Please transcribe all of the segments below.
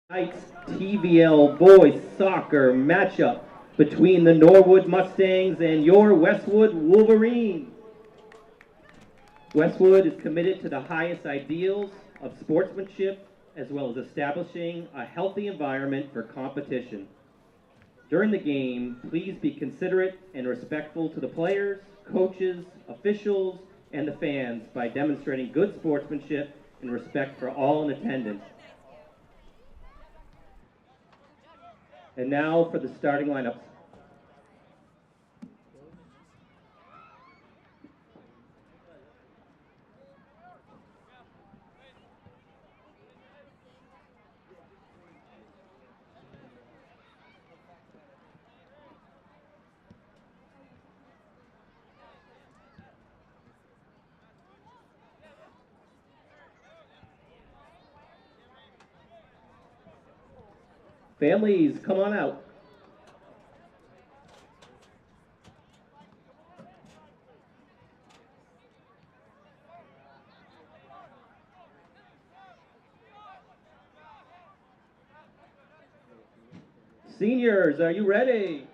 Tonight's TVL boys soccer matchup between the Norwood Mustangs and your Westwood Wolverines. Westwood is committed to the highest ideals of sportsmanship as well as establishing a healthy environment for competition. During the game, please be considerate and respectful to the players, coaches, officials, and the fans by demonstrating good sportsmanship and respect for all in attendance. And now for the starting lineups. Families, come on out. Seniors, are you ready?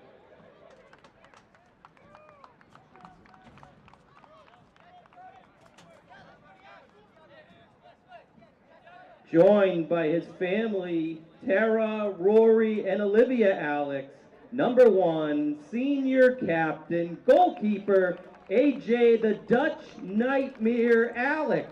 Joined by his family, Tara, Rory, and Olivia Alex. Number 1, senior captain, goalkeeper, AJ the Dutch Nightmare Alex.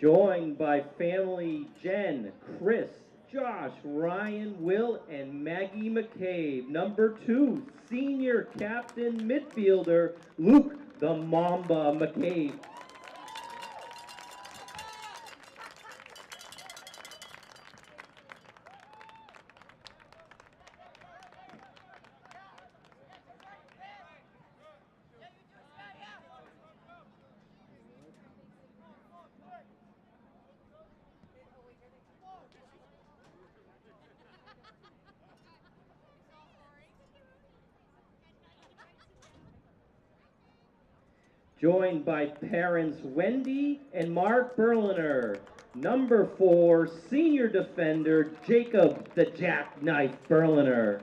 Joined by family Jen, Chris, Josh, Ryan, Will, and Maggie McCabe. Number 2, senior captain midfielder, Luke the Mamba McCabe. Joined by parents Wendy and Mark Berliner. Number 4, senior defender Jacob the Jackknife Berliner.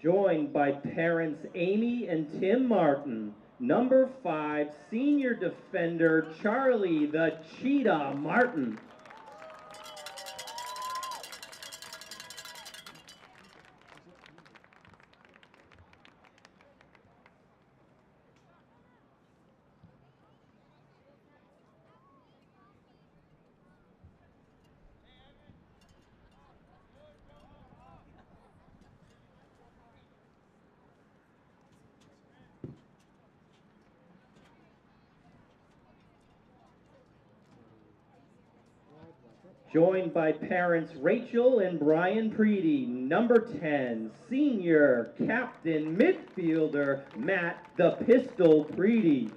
Joined by parents Amy and Tim Martin. Number 5, senior defender Charlie the Cheetah Martin. Joined by parents Rachel and Brian Preedy. Number 10, senior captain midfielder Matt the Pistol Preedy.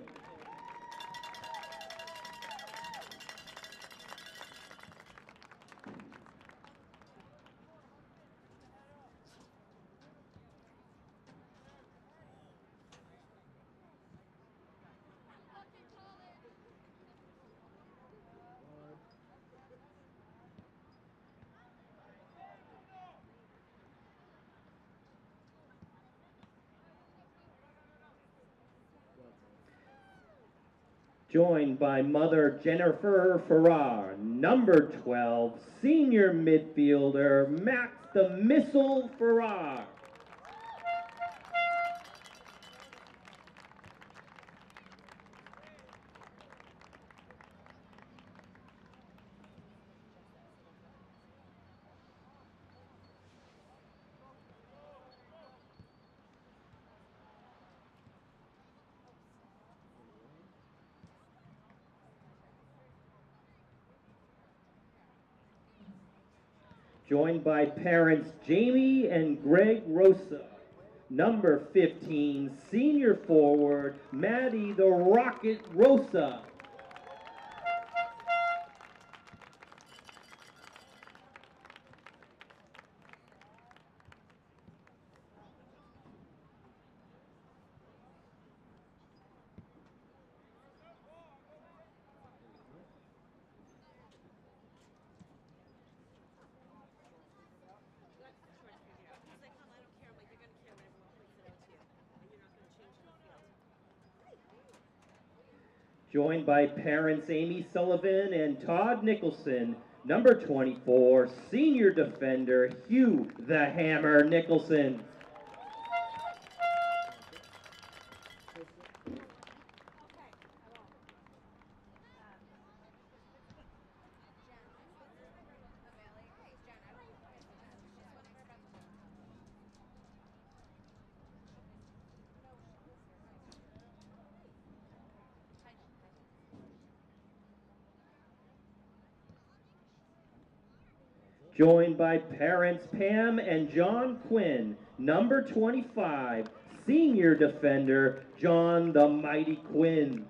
Joined by mother Jennifer Farrar. Number 12, senior midfielder Max the Missile Farrar. Joined by parents Jamie and Greg Rosa. Number 15, senior forward Maddie the Rocket Rosa. Joined by parents Amy Sullivan and Todd Nicholson. Number 24, senior defender Hugh the Hammer Nicholson. Joined by parents Pam and John Quinn. Number 25, senior defender John the Mighty Quinn.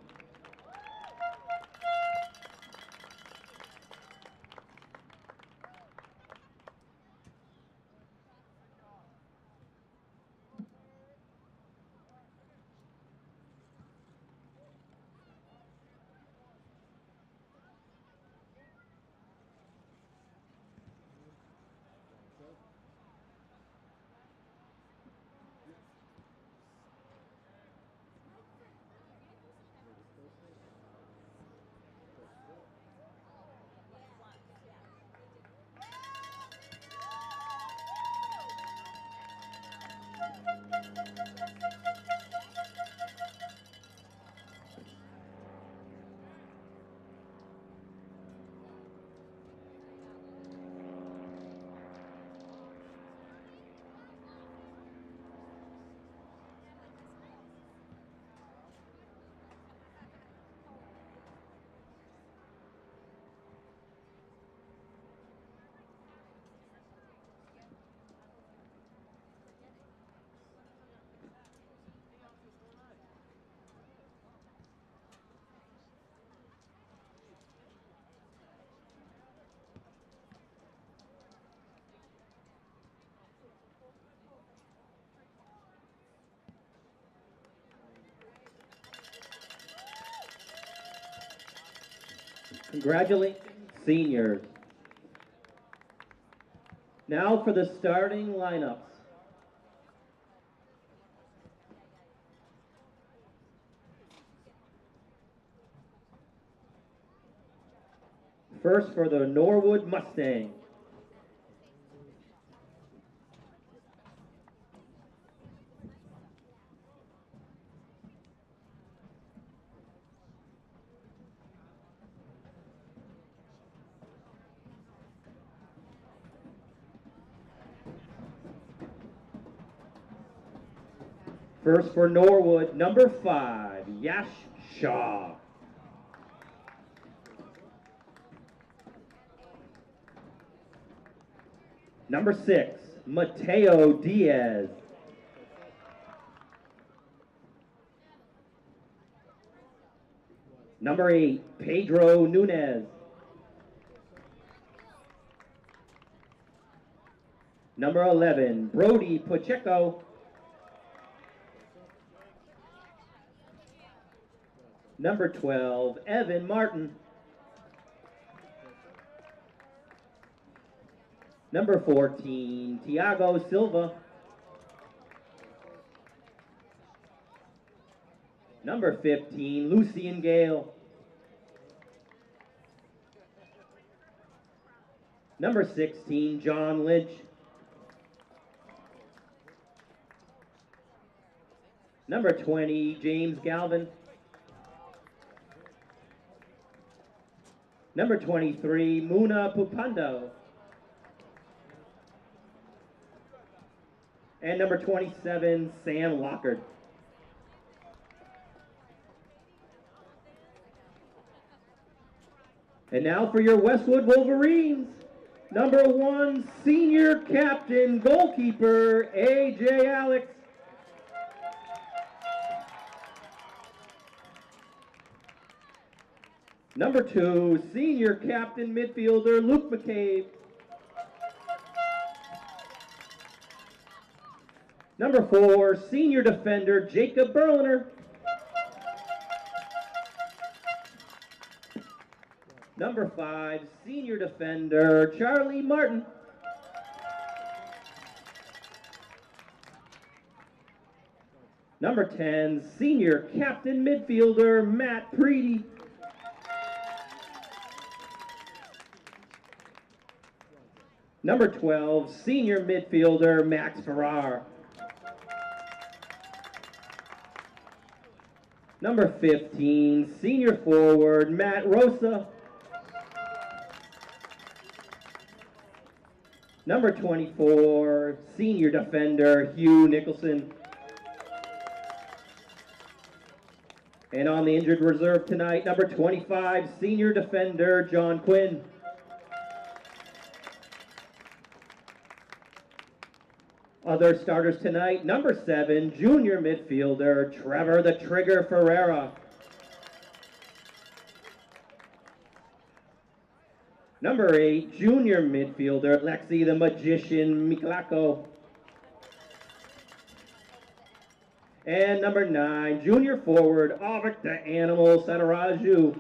Congratulations, seniors. Now for the starting lineups. First for the Norwood Mustang. First for Norwood, number 5, Yash Shaw. Number 6, Mateo Diaz. Number 8, Pedro Nunez. Number 11, Brody Pacheco. Number 12, Evan Martin. Number 14, Tiago Silva. Number 15, Lucian Gale. Number 16, John Lynch. Number 20, James Galvin. Number 23, Muna Pupando. And number 27, Sam Lockard. And now for your Westwood Wolverines. Number 1, senior captain, goalkeeper, A.J. Alex. Number 2, senior captain, midfielder, Luke McCabe. Number 4, senior defender, Jacob Berliner. Number 5, senior defender, Charlie Martin. Number 10, senior captain midfielder, Matt Preedy. Number 12, senior midfielder, Max Farrar. Number 15, senior forward, Matt Rosa. Number 24, senior defender, Hugh Nicholson. And on the injured reserve tonight, number 25, senior defender, John Quinn. Other starters tonight, number 7, junior midfielder, Trevor the Trigger Ferreira. Number 8, junior midfielder, Lexi the Magician Miklako. And number 9, junior forward, Avik the Animal Sataraju.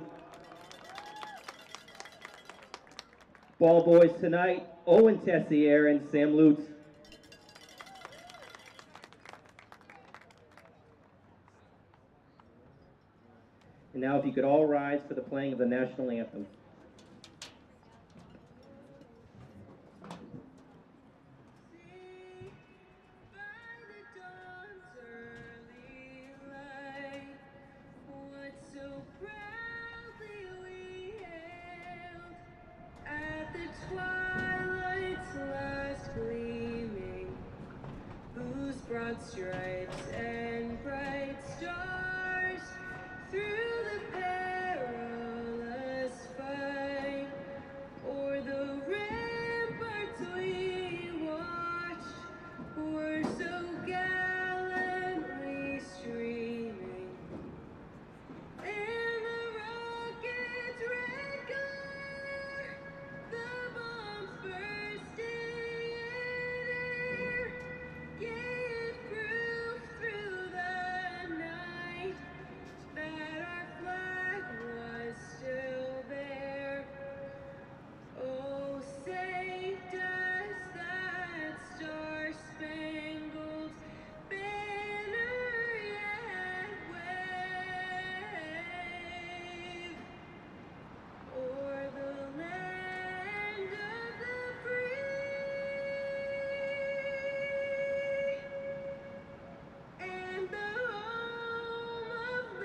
Ball boys tonight, Owen Tessier and Sam Lutz. And now if you could all rise for the playing of the national anthem. Broad stripes and bright stars through the perilous fight, o'er the ramparts we watched were so gallantly streaming, and the rocket's red glare, the bombs bursting in air, gave proof through the night that our flag was still there. Oh, say does that star-spangled banner yet wave o'er the land of the free and the home of the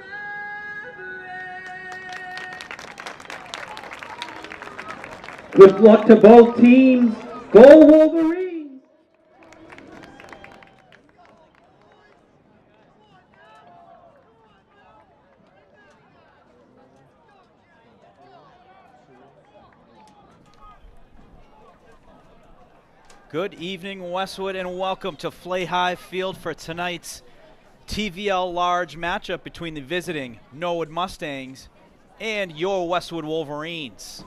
brave. Good luck to both teams. Go Wolverines! Good evening, Westwood, and welcome to Fly Field for tonight's TVL Large matchup between the visiting Norwood Mustangs and your Westwood Wolverines.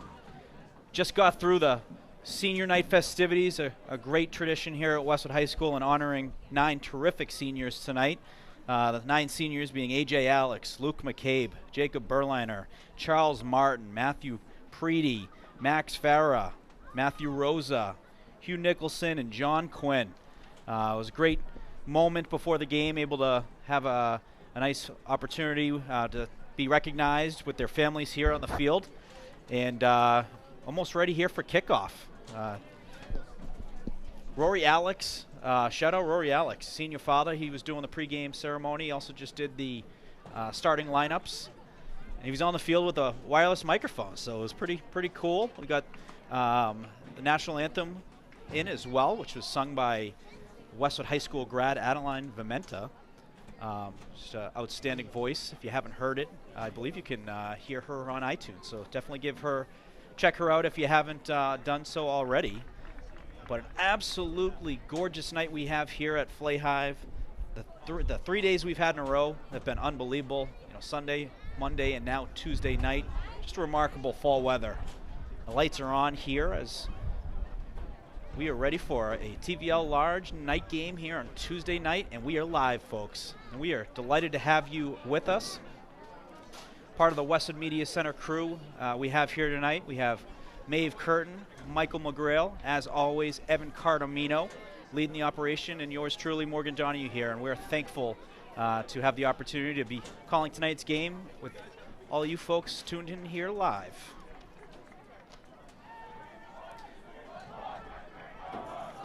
Just got through the senior night festivities, a great tradition here at Westwood High School, and honoring 9 terrific seniors tonight. The 9 seniors being A.J. Alex, Luke McCabe, Jacob Berliner, Charles Martin, Matthew Preedy, Max Farah, Matthew Rosa, Hugh Nicholson, and John Quinn. It was a great moment before the game, able to have a nice opportunity to be recognized with their families here on the field, and almost ready here for kickoff. Rory Alex, shout out Rory Alex, senior father. He was doing the pregame ceremony. He also just did the starting lineups. And he was on the field with a wireless microphone, so it was pretty cool. We got the national anthem in as well, which was sung by Westwood High School grad Adeline Vimenta. Just an outstanding voice. If you haven't heard it, I believe you can hear her on iTunes. So definitely check her out if you haven't done so already. But an absolutely gorgeous night we have here at Flay Hive. The 3 days we've had in a row have been unbelievable. You know, Sunday, Monday, and now Tuesday night. Just remarkable fall weather. The lights are on here as we are ready for a TVL Large night game here on Tuesday night, and we are live, folks. And we are delighted to have you with us. Part of the Westwood Media Center crew we have here tonight. We have Maeve Curtin, Michael McGrail, as always, Evan Cardamino leading the operation, and yours truly, Morgan Donahue here. And we're thankful to have the opportunity to be calling tonight's game with all you folks tuned in here live.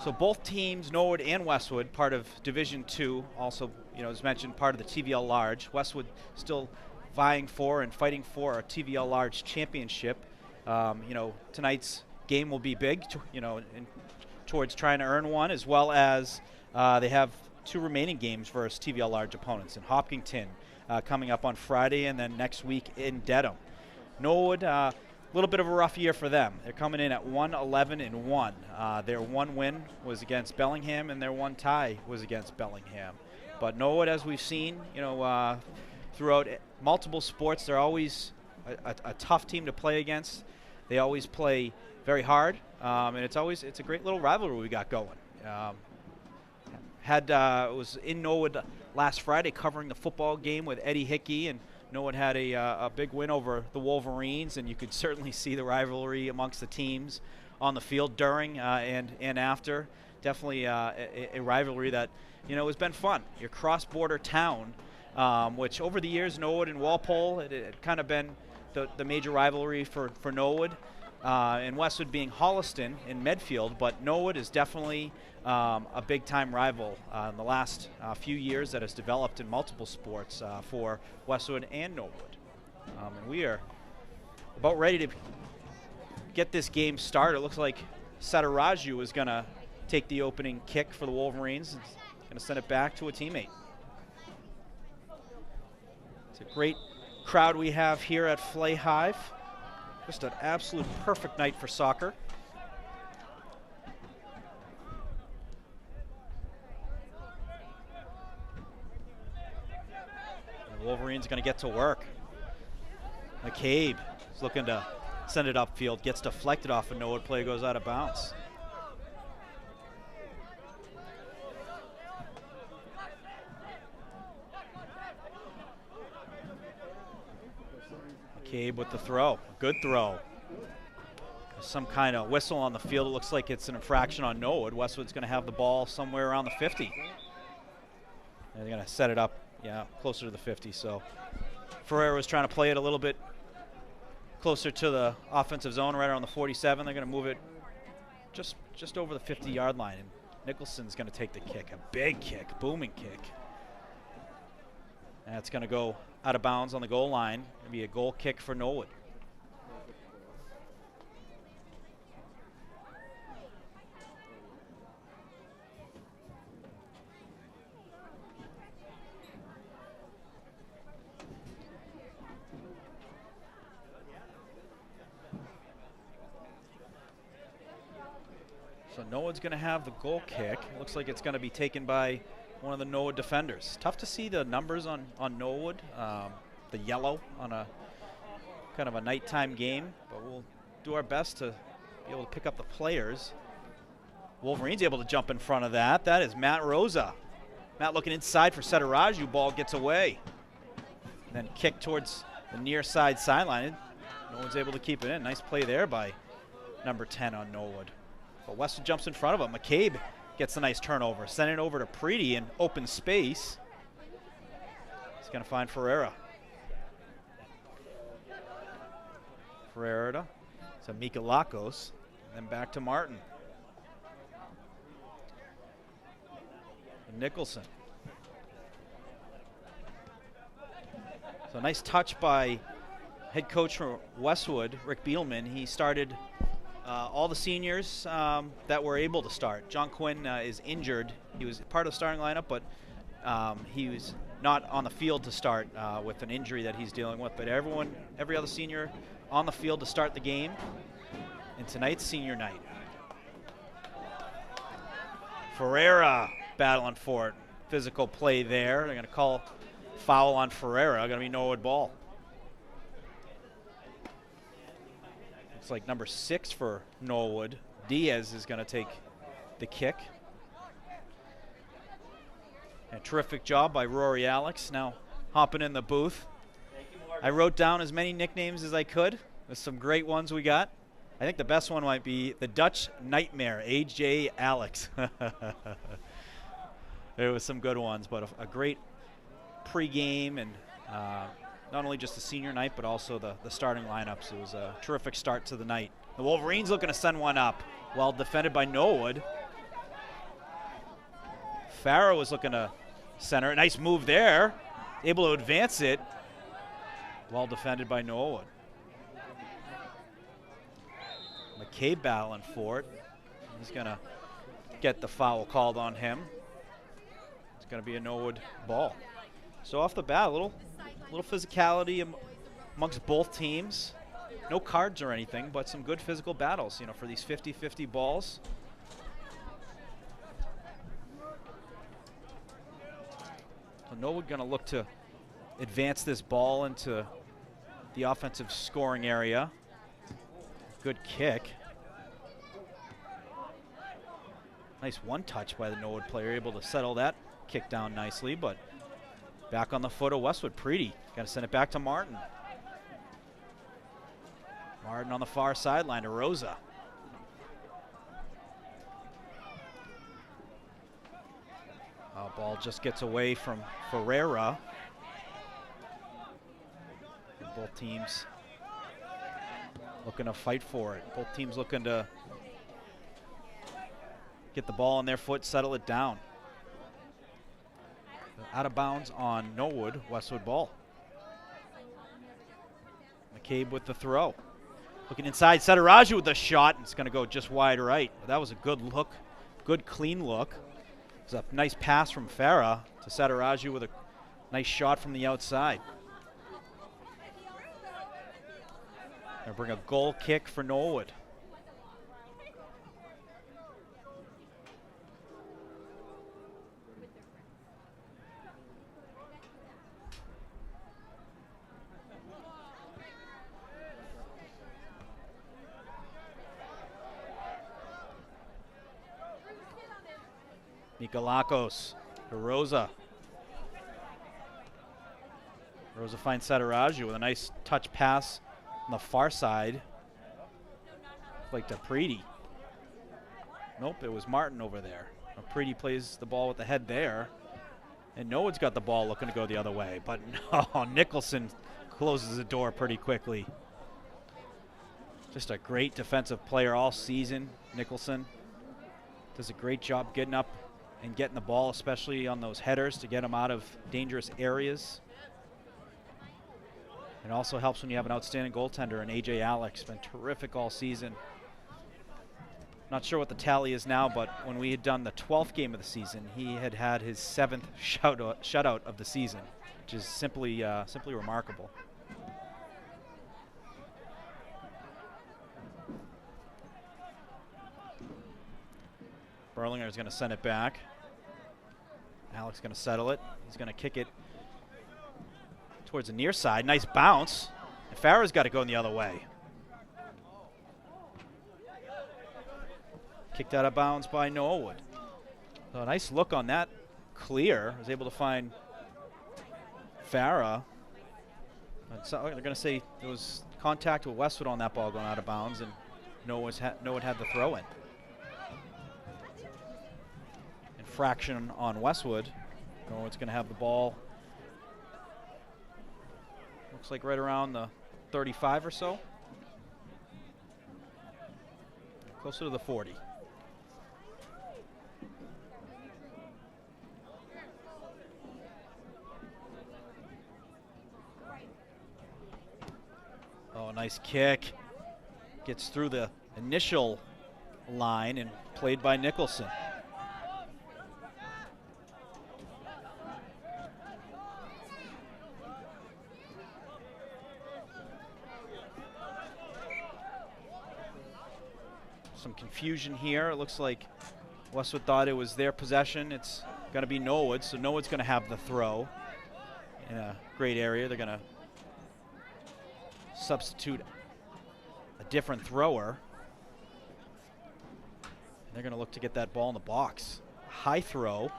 So both teams, Norwood and Westwood, part of Division II, also, as mentioned, part of the TVL Large. Westwood still vying for and fighting for a TVL Large championship. Tonight's game will be big, towards trying to earn one, as well as they have 2 remaining games versus TVL Large opponents in Hopkinton coming up on Friday, and then next week in Dedham. Norwood, a little bit of a rough year for them. They're coming in at 1-11-1. Their one win was against Bellingham, and their one tie was against Bellingham. But Norwood, as we've seen, throughout multiple sports, they're always a tough team to play against. They always play very hard, and it's a great little rivalry we got going. Was in Norwood last Friday covering the football game with Eddie Hickey, and Norwood had a big win over the Wolverines, and you could certainly see the rivalry amongst the teams on the field during and after. Definitely a rivalry that has been fun. Your cross-border town, which over the years, Norwood and Walpole, it had kind of been the major rivalry for Norwood, and Westwood being Holliston in Medfield, but Norwood is definitely a big-time rival in the last few years that has developed in multiple sports for Westwood and Norwood. And we are about ready to get this game started. It looks like Sataraju is going to take the opening kick for the Wolverines and going to send it back to a teammate. It's a great crowd we have here at Flay Hive. Just an absolute perfect night for soccer. The Wolverines are going to get to work. McCabe is looking to send it upfield, gets deflected off a Norwood play, goes out of bounds. McCabe with the throw. Good throw. Some kind of whistle on the field. It looks like it's an infraction on Norwood. Westwood's going to have the ball somewhere around the 50. And they're going to set it up, closer to the 50. So Ferreira was trying to play it a little bit closer to the offensive zone, right around the 47. They're going to move it just over the 50-yard line. And Nicholson's going to take the kick. A big kick, booming kick. And it's going to go out of bounds on the goal line. It'll be a goal kick for Norwood. So Norwood's going to have the goal kick. Looks like it's going to be taken by one of the Norwood defenders. Tough to see the numbers on Norwood, the yellow on a kind of a nighttime game, but we'll do our best to be able to pick up the players. Wolverines able to jump in front of that. That is Matt Rosa. Matt looking inside for Sataraju. Ball gets away. And then kick towards the near side sideline. No one's able to keep it in. Nice play there by number 10 on Norwood. But Westwood jumps in front of him. McCabe gets a nice turnover. Send it over to Preedy in open space. He's going to find Ferreira. Ferreira to Mika Lakos. Then back to Martin. Nicholson. So nice touch by head coach from Westwood, Rick Beelman. He started all the seniors that were able to start. John Quinn is injured. He was part of the starting lineup, but he was not on the field to start with an injury that he's dealing with. But every other senior on the field to start the game. And tonight's senior night. Ferreira battling for it. Physical play there. They're going to call foul on Ferreira. Going to be Norwood ball. Looks like number 6 for Norwood. Diaz is going to take the kick. A terrific job by Rory Alex. Now hopping in the booth. I wrote down as many nicknames as I could. There's some great ones we got. I think the best one might be the Dutch Nightmare, AJ Alex. There was some good ones, but a great pregame and not only just the senior night, but also the starting lineups. It was a terrific start to the night. The Wolverines looking to send one up. Well defended by Norwood. Farah was looking to center. Nice move there. Able to advance it. Well defended by Norwood. McCabe battling for it. He's going to get the foul called on him. It's going to be a Norwood ball. So off the bat, a little physicality amongst both teams. No cards or anything, but some good physical battles, for these 50-50 balls. So Norwood going to look to advance this ball into the offensive scoring area. Good kick. Nice one touch by the Norwood player, able to settle that kick down nicely, but back on the foot of Westwood. Preedy got to send it back to Martin. Martin on the far sideline to Rosa. Ball just gets away from Ferreira. And both teams looking to fight for it. Both teams looking to get the ball on their foot, settle it down. Out of bounds on Norwood, Westwood ball. McCabe with the throw. Looking inside, Sataraju with the shot, and it's going to go just wide right. That was a good look, good clean look. It was a nice pass from Farah to Sataraju with a nice shot from the outside. Gonna bring a goal kick for Norwood. Nikolakos to Rosa. Rosa finds Sataraju with a nice touch pass on the far side. Like to Preedy. Nope, it was Martin over there. Preedy plays the ball with the head there. And Norwood's got the ball looking to go the other way. But no, Nicholson closes the door pretty quickly. Just a great defensive player all season, Nicholson. Does a great job getting up and getting the ball, especially on those headers, to get them out of dangerous areas. It also helps when you have an outstanding goaltender, and AJ Alex, been terrific all season. Not sure what the tally is now, but when we had done the 12th game of the season, he had his 7th shutout of the season, which is simply remarkable. Berlinger is going to send it back. Alex going to settle it. He's going to kick it towards the near side. Nice bounce. And Farah's got to go in the other way. Kicked out of bounds by Norwood. So a nice look on that clear. Was able to find Farah. So they're going to say there was contact with Westwood on that ball going out of bounds, and Norwood had the throw in. Fraction on Westwood. Norwood's going to have the ball. Looks like right around the 35 or so. closer to the 40. Oh, nice kick. Gets through the initial line and played by Nicholson. Some confusion here. It looks like Westwood thought it was their possession. It's going to be Norwood, so Norwood's going to have the throw in a great area. They're going to substitute a different thrower. They're going to look to get that ball in the box. High throw.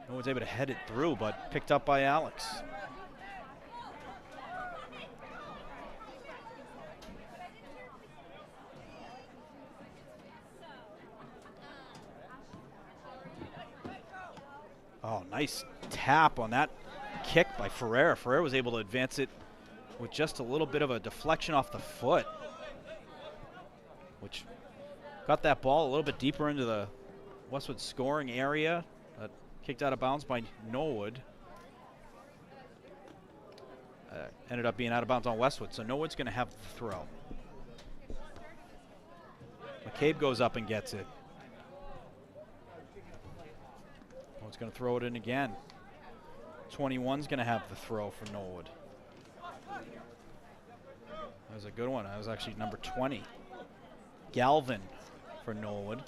Norwood's able to head it through, but picked up by Alex. Oh, nice tap on that kick by Ferreira. Ferreira was able to advance it with just a little bit of a deflection off the foot, which got that ball a little bit deeper into the Westwood scoring area. Kicked out of bounds by Norwood. Ended up being out of bounds on Westwood, so Norwood's going to have the throw. McCabe goes up and gets it. Norwood's going to throw it in again. 21's going to have the throw for Norwood. That was a good one. That was actually number 20. Galvin for Norwood.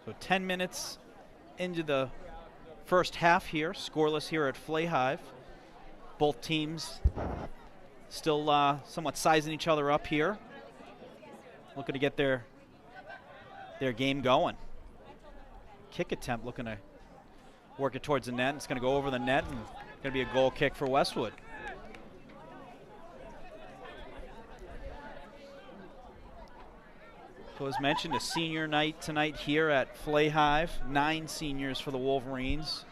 So 10 minutes into the first half here, scoreless here at Flay Hive. Both teams still somewhat sizing each other up here, looking to get their game going. Kick attempt, looking to work it towards the net. It's going to go over the net and going to be a goal kick for Westwood. So as mentioned, a senior night tonight here at Flay Hive. 9 seniors for the Wolverines.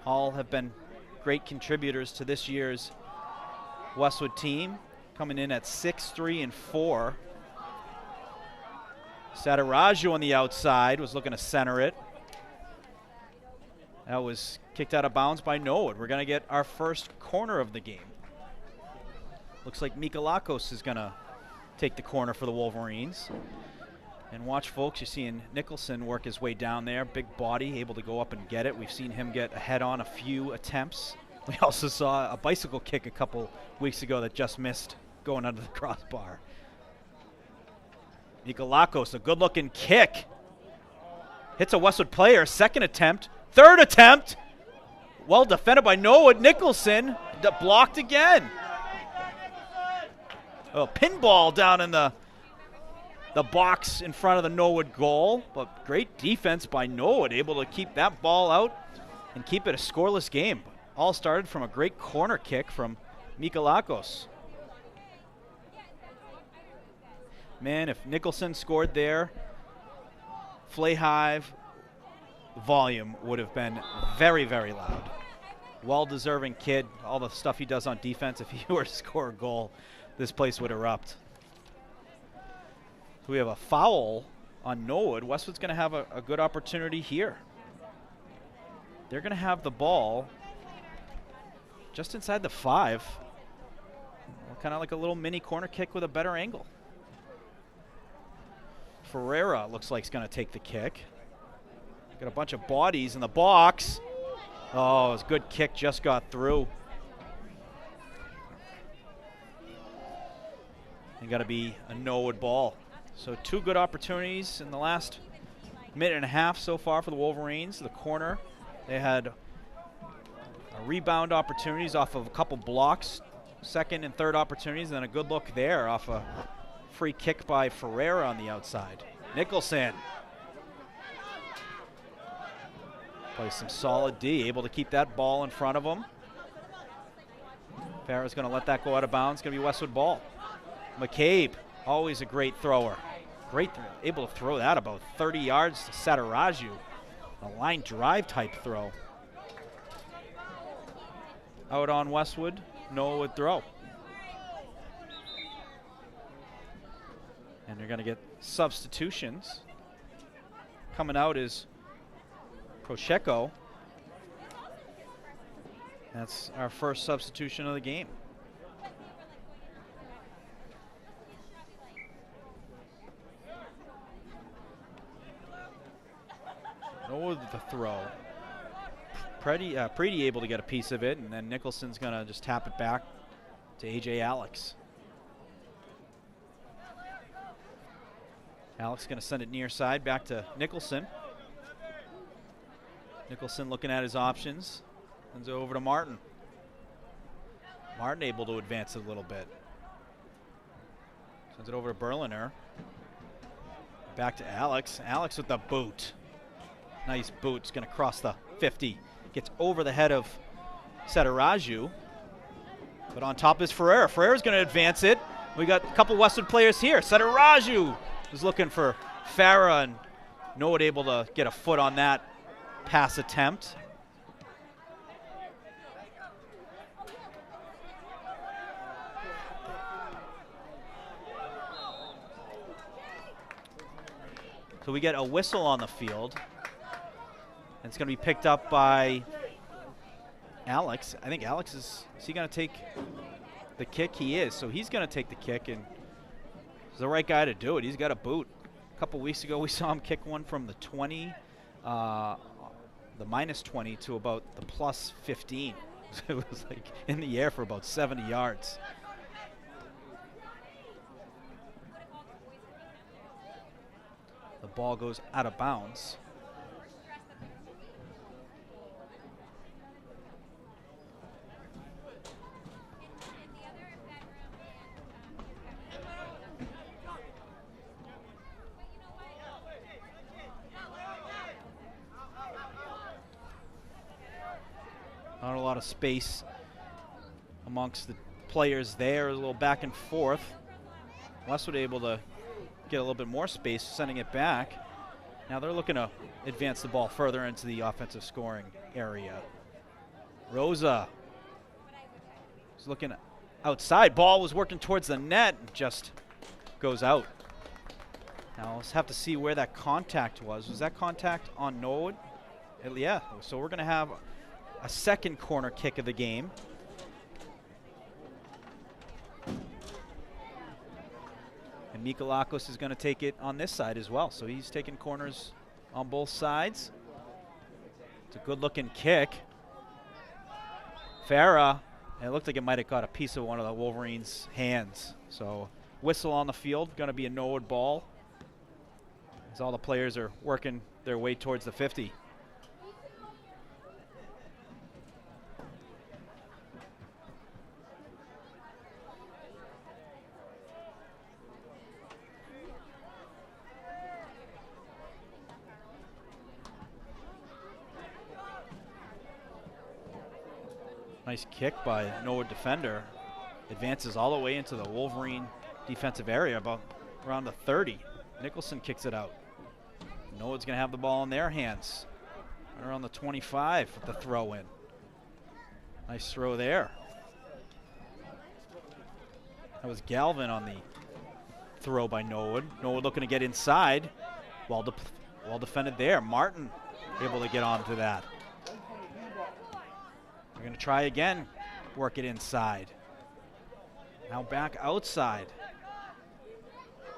All have been great contributors to this year's Westwood team, coming in at 6-3 and 4. Sataraju on the outside was looking to center it. That was kicked out of bounds by Norwood. We're going to get our first corner of the game. Looks like Mikalakos is going to take the corner for the Wolverines. And watch, folks, you're seeing Nicholson work his way down there. Big body, able to go up and get it. We've seen him get ahead on a few attempts. We also saw a bicycle kick a couple weeks ago that just missed going under the crossbar. Mikalakos, a good-looking kick. Hits a Westwood player. Second attempt. Third attempt. Well defended by Norwood. Nicholson blocked again. A pinball down in the box in front of the Norwood goal. But great defense by Norwood, able to keep that ball out and keep it a scoreless game. All started from a great corner kick from Mikalakos. Man, if Nicholson scored there, Flay Hive volume would have been very, very loud. Well-deserving kid, all the stuff he does on defense. If he were to score a goal, this place would erupt. We have a foul on Norwood. Westwood's going to have a good opportunity here. They're going to have the ball just inside the 5. Kind of like a little mini corner kick with a better angle. Ferreira looks like he's going to take the kick. Got a bunch of bodies in the box. Oh, it was a good kick, just got through. And got to be a Norwood ball. So 2 good opportunities in the last minute and a half so far for the Wolverines. The corner, they had rebound opportunities off of a couple blocks. Second and third opportunities, and then a good look there off a free kick by Ferreira on the outside. Nicholson plays some solid D, able to keep that ball in front of him. Ferreira's going to let that go out of bounds. It's going to be Westwood ball. McCabe, always a great thrower. Able to throw that about 30 yards to Sataraju A line drive type throw. Out on Westwood, Norwood throw. And they're going to get substitutions. Coming out is Procheko. That's our first substitution of the game. Norwood with the throw. Preedy able to get a piece of it, and then Nicholson's going to just tap it back to A.J. Alex. Alex going to send it near side back to Nicholson. Nicholson looking at his options. Sends it over to Martin. Martin able to advance it a little bit. Sends it over to Berliner. Back to Alex. Alex with the boot. Nice boot. It's going to cross the 50. Gets over the head of Sataraju. But on top is Ferreira. Ferreira's going to advance it. We got a couple Westwood players here. Sataraju is looking for Farah, and Norwood able to get a foot on that pass attempt. So we get a whistle on the field. And it's going to be picked up by Alex. I think Alex is he going to take the kick? He is. So he's going to take the kick, and he's the right guy to do it. He's got a boot. A couple weeks ago, we saw him kick one from the 20, the minus 20 to about the plus 15. It was like in the air for about 70 yards. The ball goes out of bounds. Not a lot of space amongst the players there. A little back and forth. Westwood able to get a little bit more space, sending it back. Now they're looking to advance the ball further into the offensive scoring area. Rosa is looking outside. Ball was working towards the net, just goes out. Now let's have to see where that contact was. Was that contact on Norwood? Yeah, so we're going to have a second corner kick of the game. And Mikalakos is going to take it on this side as well. So he's taking corners on both sides. It's a good looking kick. Farah, and it looked like it might have got a piece of one of the Wolverines' hands. So whistle on the field, going to be a Norwood ball. As all the players are working their way towards the 50. Nice kick by Norwood defender. Advances all the way into the Wolverine defensive area, about around the 30. Nicholson kicks it out. Norwood's going to have the ball in their hands. Around the 25 with the throw in. Nice throw there. That was Galvin on the throw by Norwood. Norwood looking to get inside. Well defended there. Martin able to get onto that. We're going to try again, work it inside. Now back outside.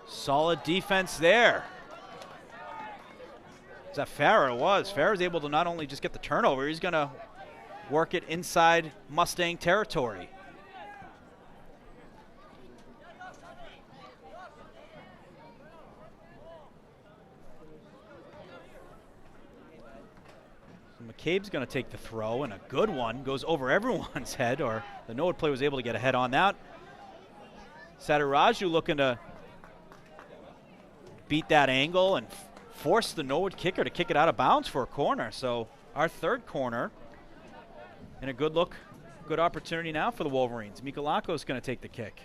Solid defense there. Is that Farah? It was. Farah's able to not only just get the turnover, he's going to work it inside Mustang territory. McCabe's going to take the throw, and a good one goes over everyone's head, or the Norwood player was able to get a head on that. Sataraju looking to beat that angle and force the Norwood kicker to kick it out of bounds for a corner. So our third corner, and a good opportunity now for the Wolverines. Mikalakos going to take the kick.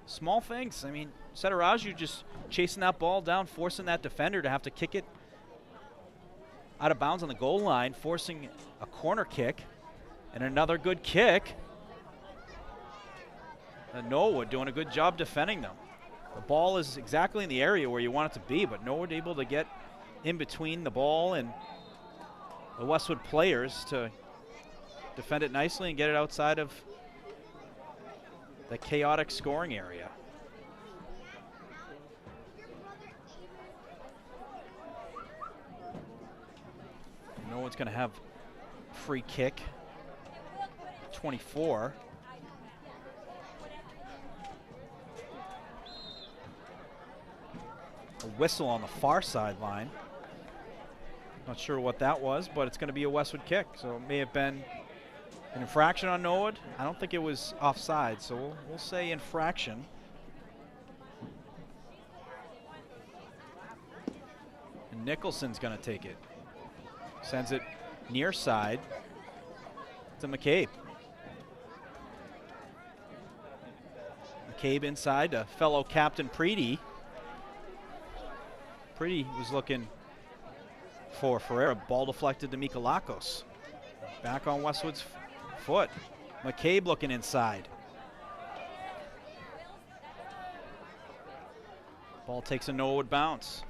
Small things. I mean, Sataraju just chasing that ball down, forcing that defender to have to kick it out of bounds on the goal line, forcing a corner kick. And another good kick. And Norwood doing a good job defending them. The ball is exactly in the area where you want it to be, but Norwood able to get in between the ball and the Westwood players to defend it nicely and get it outside of the chaotic scoring area. Norwood's going to have free kick. 24. A whistle on the far sideline. Not sure what that was, but it's going to be a Westwood kick. So it may have been an infraction on Norwood. I don't think it was offside, so we'll say infraction. And Nicholson's going to take it. Sends it near side to McCabe. McCabe inside to fellow captain Preedy. Preedy was looking for Ferreira. Ball deflected to Mikalakos. Back on Westwood's foot. McCabe looking inside. Ball takes a Norwood bounce.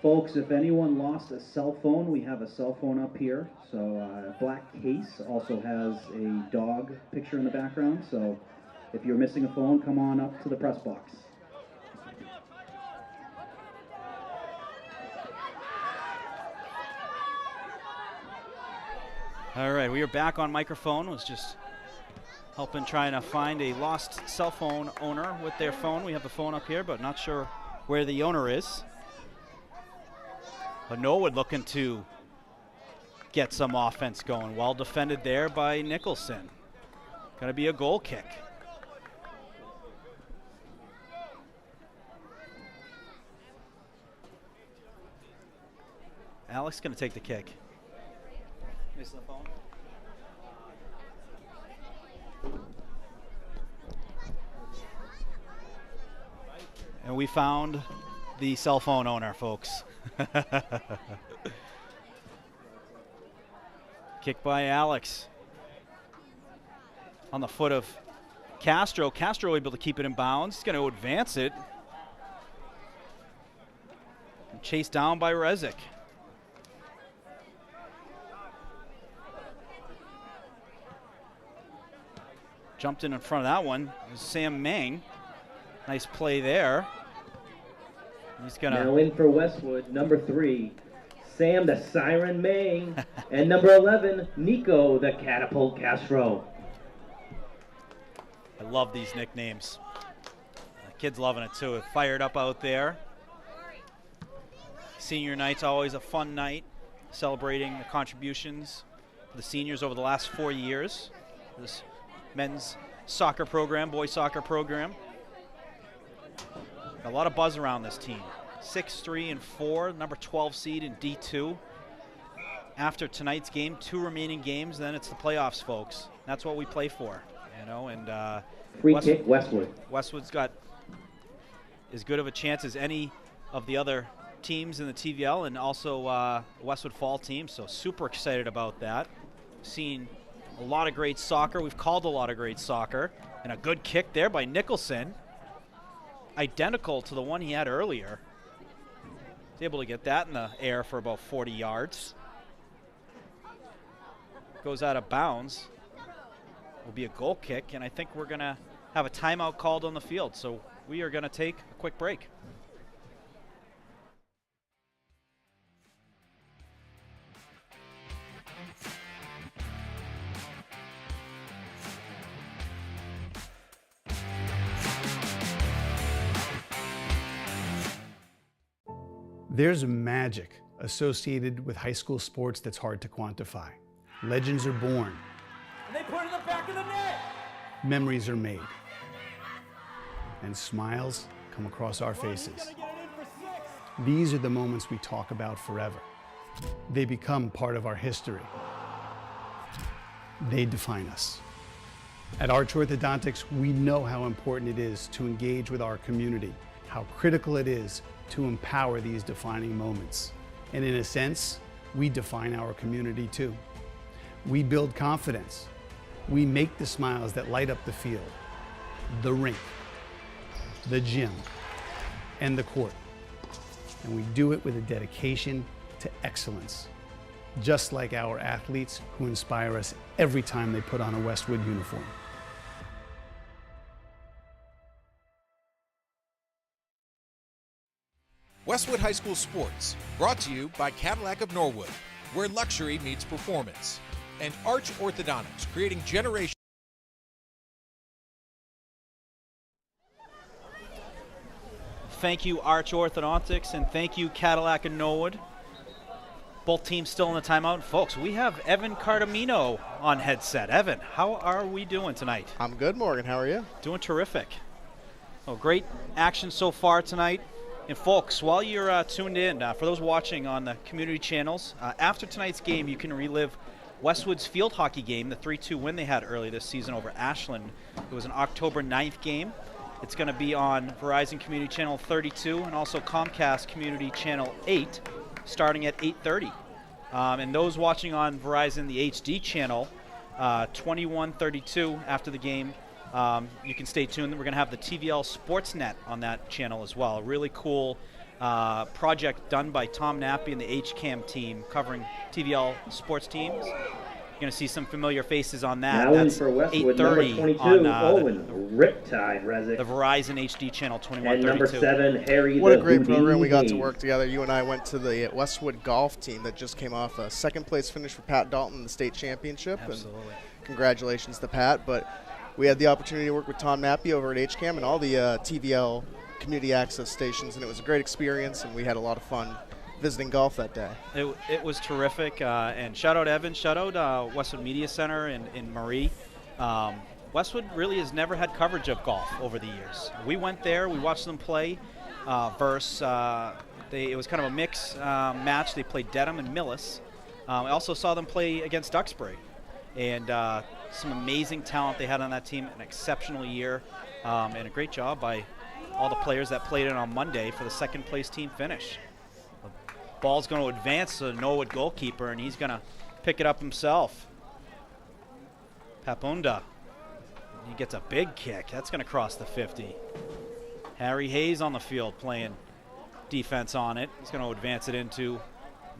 Folks, if anyone lost a cell phone, we have a cell phone up here. So black case also has a dog picture in the background. So if you're missing a phone, come on up to the press box. All right, we are back on microphone. Was just helping trying to find a lost cell phone owner with their phone. We have the phone up here, but not sure where the owner is. But Norwood looking to get some offense going. Well defended there by Nicholson. Going to be a goal kick. Alex going to take the kick. Missing the phone. And we found the cell phone owner, folks. Kick by Alex. On the foot of Castro. Castro able to keep it in bounds. He's going to advance it. And chased down by Rezic. Jumped in front of that one. It was Sam Meng. Nice play there. He's gonna now in for Westwood, number 3, Sam the Siren Meng, and number 11, Nico the Catapult Castro. I love these nicknames. The kids loving it too. Fired up out there. Senior night's always a fun night, celebrating the contributions of the seniors over the last 4 years. This men's soccer program, boys soccer program. A lot of buzz around this team. 6-3-4, number 12 seed in D2. After tonight's game, 2 remaining games, then it's the playoffs, folks. That's what we play for, you know. And free kick, Westwood. Westwood's got as good of a chance as any of the other teams in the TVL, and also Westwood Fall team. So super excited about that. Seen a lot of great soccer. We've called a lot of great soccer, and a good kick there by Nicholson. Identical to the one he had earlier. He's able to get that in the air for about 40 yards. Goes out of bounds. Will be a goal kick, and I think we're going to have a timeout called on the field. So we are going to take a quick break. There's magic associated with high school sports that's hard to quantify. Legends are born. And they put it in the back of the net. memories are made, and smiles come across our faces. These are the moments we talk about forever. They become part of our history. They define us. At Arch Orthodontics, we know how important it is to engage with our community, how critical it is to empower these defining moments. And in a sense, we define our community too. We build confidence. We make the smiles that light up the field, the rink, the gym, and the court. And we do it with a dedication to excellence, just like our athletes who inspire us every time they put on a Westwood uniform. Westwood High School Sports, brought to you by Cadillac of Norwood, where luxury meets performance, and Arch Orthodontics, creating generations. Thank you, Arch Orthodontics, and thank you, Cadillac and Norwood. Both teams still in the timeout. Folks, we have Evan Cardamino on headset. Evan, how are we doing tonight? I'm good, Morgan. How are you? Doing terrific. Well, great action so far tonight. And folks, while you're tuned in, for those watching on the community channels, after tonight's game, you can relive Westwood's field hockey game, the 3-2 win they had early this season over Ashland. It was an October 9th game. It's going to be on Verizon Community Channel 32 and also Comcast Community Channel 8 starting at 8:30. And those watching on Verizon, the HD channel, 21:32 after the game, you can stay tuned. We're going to have the TVL Sportsnet on that channel as well. A really cool project done by Tom Nappy and the HCAM team covering TVL sports teams. You're going to see some familiar faces on that. Now in That's for Westwood, number 8:30 22, on Owen Riptide Rezick. the Verizon HD channel And 21:32. number 7, Harry What a the great Houdini program we got to Hayes. work together. You and I went to the Westwood golf team that just came off a second place finish for Pat Dalton in the state championship. Absolutely. And congratulations to Pat. But we had the opportunity to work with Tom Nappy over at HCAM and all the TVL community access stations, and it was a great experience, and we had a lot of fun visiting golf that day. It was terrific, and shout out Evan, shout out Westwood Media Center and Marie. Westwood really has never had coverage of golf over the years. We went there, we watched them play versus, it was kind of a mix match. They played Dedham and Millis. I also saw them play against Duxbury, and some amazing talent they had on that team, an exceptional year, and a great job by all the players that played in on Monday for the second place team finish. Ball's going to advance to the Norwood goalkeeper, and he's going to pick it up himself. Papunda. He gets a big kick. That's going to cross the 50. Harry Hayes on the field playing defense on it. He's going to advance it into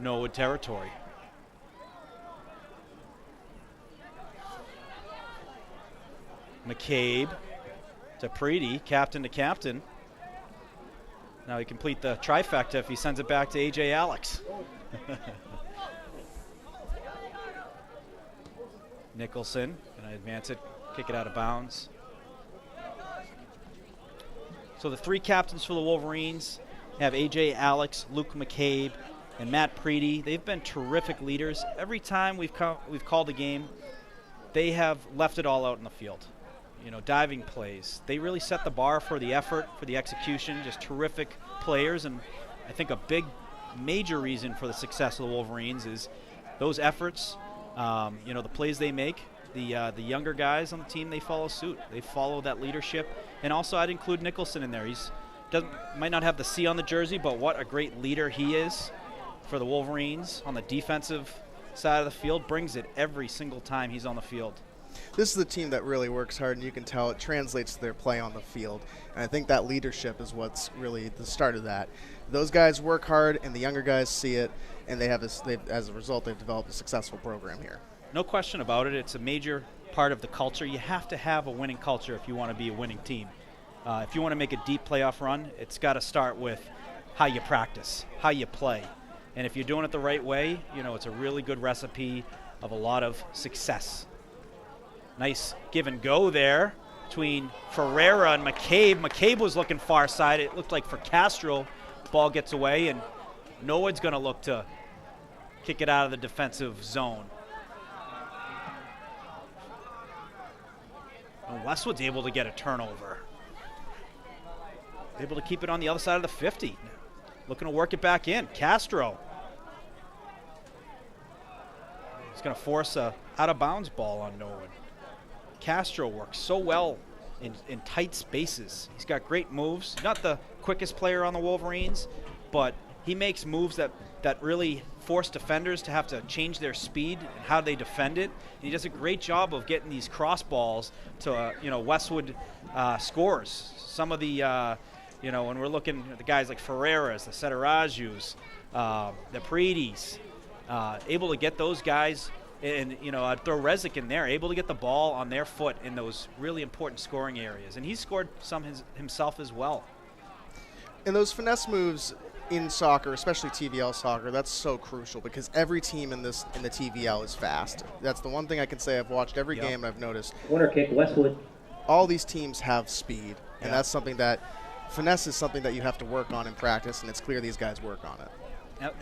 Norwood territory. McCabe to Preedy, captain to captain. Now he complete the trifecta if he sends it back to A.J. Alex. Nicholson going to advance it, kick it out of bounds. So the three captains for the Wolverines have A.J. Alex, Luke McCabe, and Matt Preedy. They've been terrific leaders. Every time we've called a game, they have left it all out in the field. You know, diving plays. They really set the bar for the effort, for the execution, just terrific players. And I think a big, major reason for the success of the Wolverines is those efforts, you know, the plays they make. The younger guys on the team, they follow suit. They follow that leadership. And also I'd include Nicholson in there. He's might not have the C on the jersey, but what a great leader he is for the Wolverines on the defensive side of the field. Brings it every single time he's on the field. This is the team that really works hard, and you can tell it translates to their play on the field. And I think that leadership is what's really the start of that. Those guys work hard, and the younger guys see it, and as a result, they've developed a successful program here. No question about it. It's a major part of the culture. You have to have a winning culture if you want to be a winning team. If you want to make a deep playoff run, it's got to start with how you practice, how you play. And if you're doing it the right way, you know, it's a really good recipe of a lot of success. Nice give and go there between Ferreira and McCabe. McCabe was looking far side. It looked like for Castro, ball gets away, and Norwood's going to look to kick it out of the defensive zone. And Westwood's able to get a turnover. Able to keep it on the other side of the 50. Looking to work it back in. Castro. He's going to force a out-of-bounds ball on Norwood. Castro works so well in tight spaces. He's got great moves. Not the quickest player on the Wolverines, but he makes moves that really force defenders to have to change their speed and how they defend it. And he does a great job of getting these cross balls to Westwood scores. Some of the when we're looking at the guys like Ferreras, the Setarajus, the Preeties, able to get those guys and throw Rezic in there, able to get the ball on their foot in those really important scoring areas. And he's scored some himself as well. And those finesse moves in soccer, especially TVL soccer, that's so crucial because every team in the TVL is fast. That's the one thing I can say. I've watched every game and I've noticed. Corner kick, Westwood. All these teams have speed, and that's something that finesse is something that you have to work on in practice, and it's clear these guys work on it.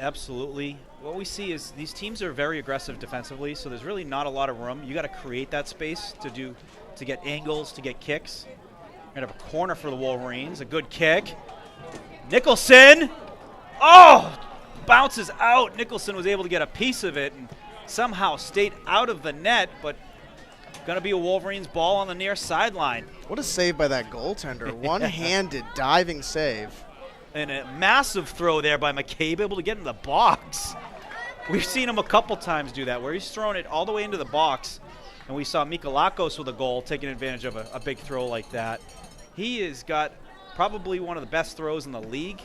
Absolutely. What we see is these teams are very aggressive defensively, so there's really not a lot of room. You got to create that space to get angles, to get kicks. We're going to have a corner for the Wolverines, a good kick. Nicholson! Oh! Bounces out. Nicholson was able to get a piece of it and somehow stayed out of the net, but going to be a Wolverines ball on the near sideline. What a save by that goaltender. One-handed diving save. And a massive throw there by McCabe, able to get in the box. We've seen him a couple times do that, where he's thrown it all the way into the box. And we saw Mikalakos with a goal, taking advantage of a big throw like that. He has got probably one of the best throws in the league.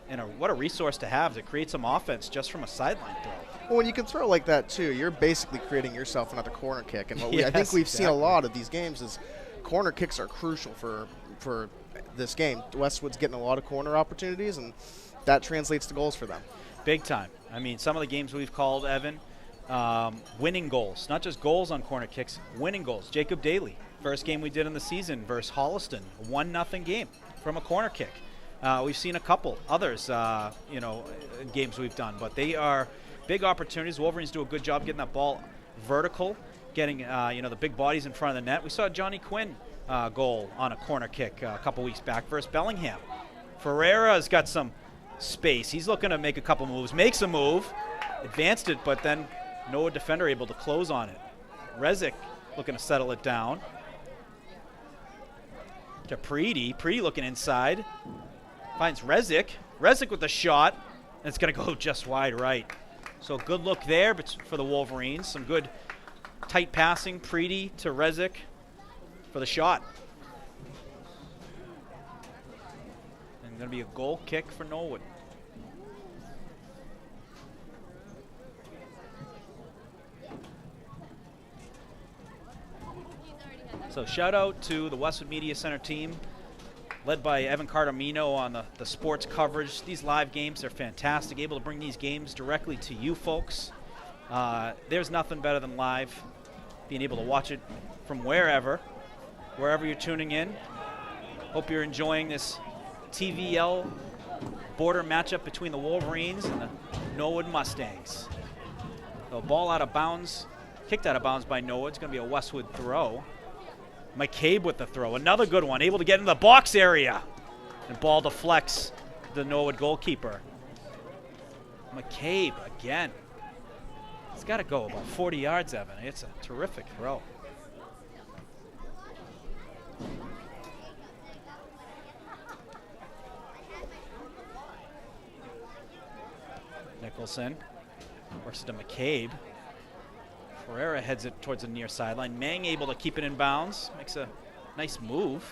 And what a resource to have to create some offense just from a sideline throw. Well, when you can throw like that, too, you're basically creating yourself another corner kick. And what Yes, I think we've seen a exactly. lot of these games is corner kicks are crucial for this game. Westwood's getting a lot of corner opportunities, and that translates to goals for them. Big time. I mean, some of the games we've called, Evan, winning goals. Not just goals on corner kicks, winning goals. Jacob Daly, first game we did in the season versus Holliston, 1-0 game from a corner kick. We've seen a couple others, games we've done, but they are big opportunities. Wolverines do a good job getting that ball vertical, getting the big bodies in front of the net. We saw Johnny Quinn goal on a corner kick a couple weeks back versus Bellingham. Ferreira's got some space. He's looking to make a couple moves, makes a move, advanced it, but then no defender able to close on it. Rezic looking to settle it down. To Preedy looking inside. Finds Rezic. Rezic with the shot, and it's going to go just wide right. So good look there for the Wolverines. Some good tight passing. Preedy to Rezic for the shot. And going to be a goal kick for Norwood. So shout out to the Westwood Media Center team, led by Evan Cardamino on the sports coverage. These live games are fantastic, able to bring these games directly to you folks. There's nothing better than live, being able to watch it from wherever you're tuning in. Hope you're enjoying this TVL border matchup between the Wolverines and the Norwood Mustangs. So ball out of bounds, kicked out of bounds by Norwood. It's going to be a Westwood throw. McCabe with the throw. Another good one, able to get in the box area. And ball deflects the Norwood goalkeeper. McCabe again. It's got to go about 40 yards, Evan. It's a terrific throw. Nicholson works it to McCabe. Ferreira heads it towards the near sideline. Mang able to keep it in bounds. Makes a nice move.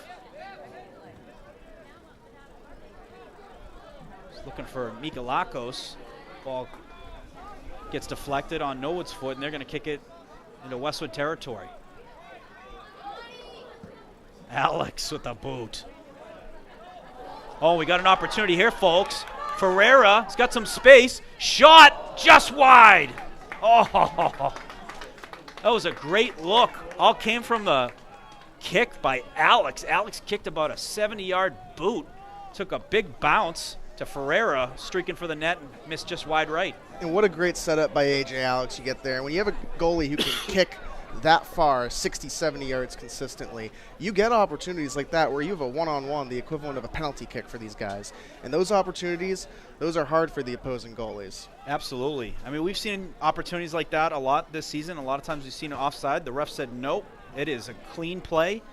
Just looking for Mikalakos. Ball gets deflected on Norwood's foot, and they're going to kick it into Westwood territory. Alex with the boot. Oh, we got an opportunity here, folks. Ferreira's got some space. Shot just wide. Oh, that was a great look. All came from the kick by Alex. Alex kicked about a 70-yard boot. Took a big bounce to Ferreira, streaking for the net and missed just wide right. And what a great setup by A.J. Alex you get there. When you have a goalie who can kick that far, 60, 70 yards consistently, you get opportunities like that where you have a one-on-one, the equivalent of a penalty kick for these guys. And those opportunities, those are hard for the opposing goalies. Absolutely. I mean, we've seen opportunities like that a lot this season. A lot of times we've seen it offside. The ref said, nope, it is a clean play,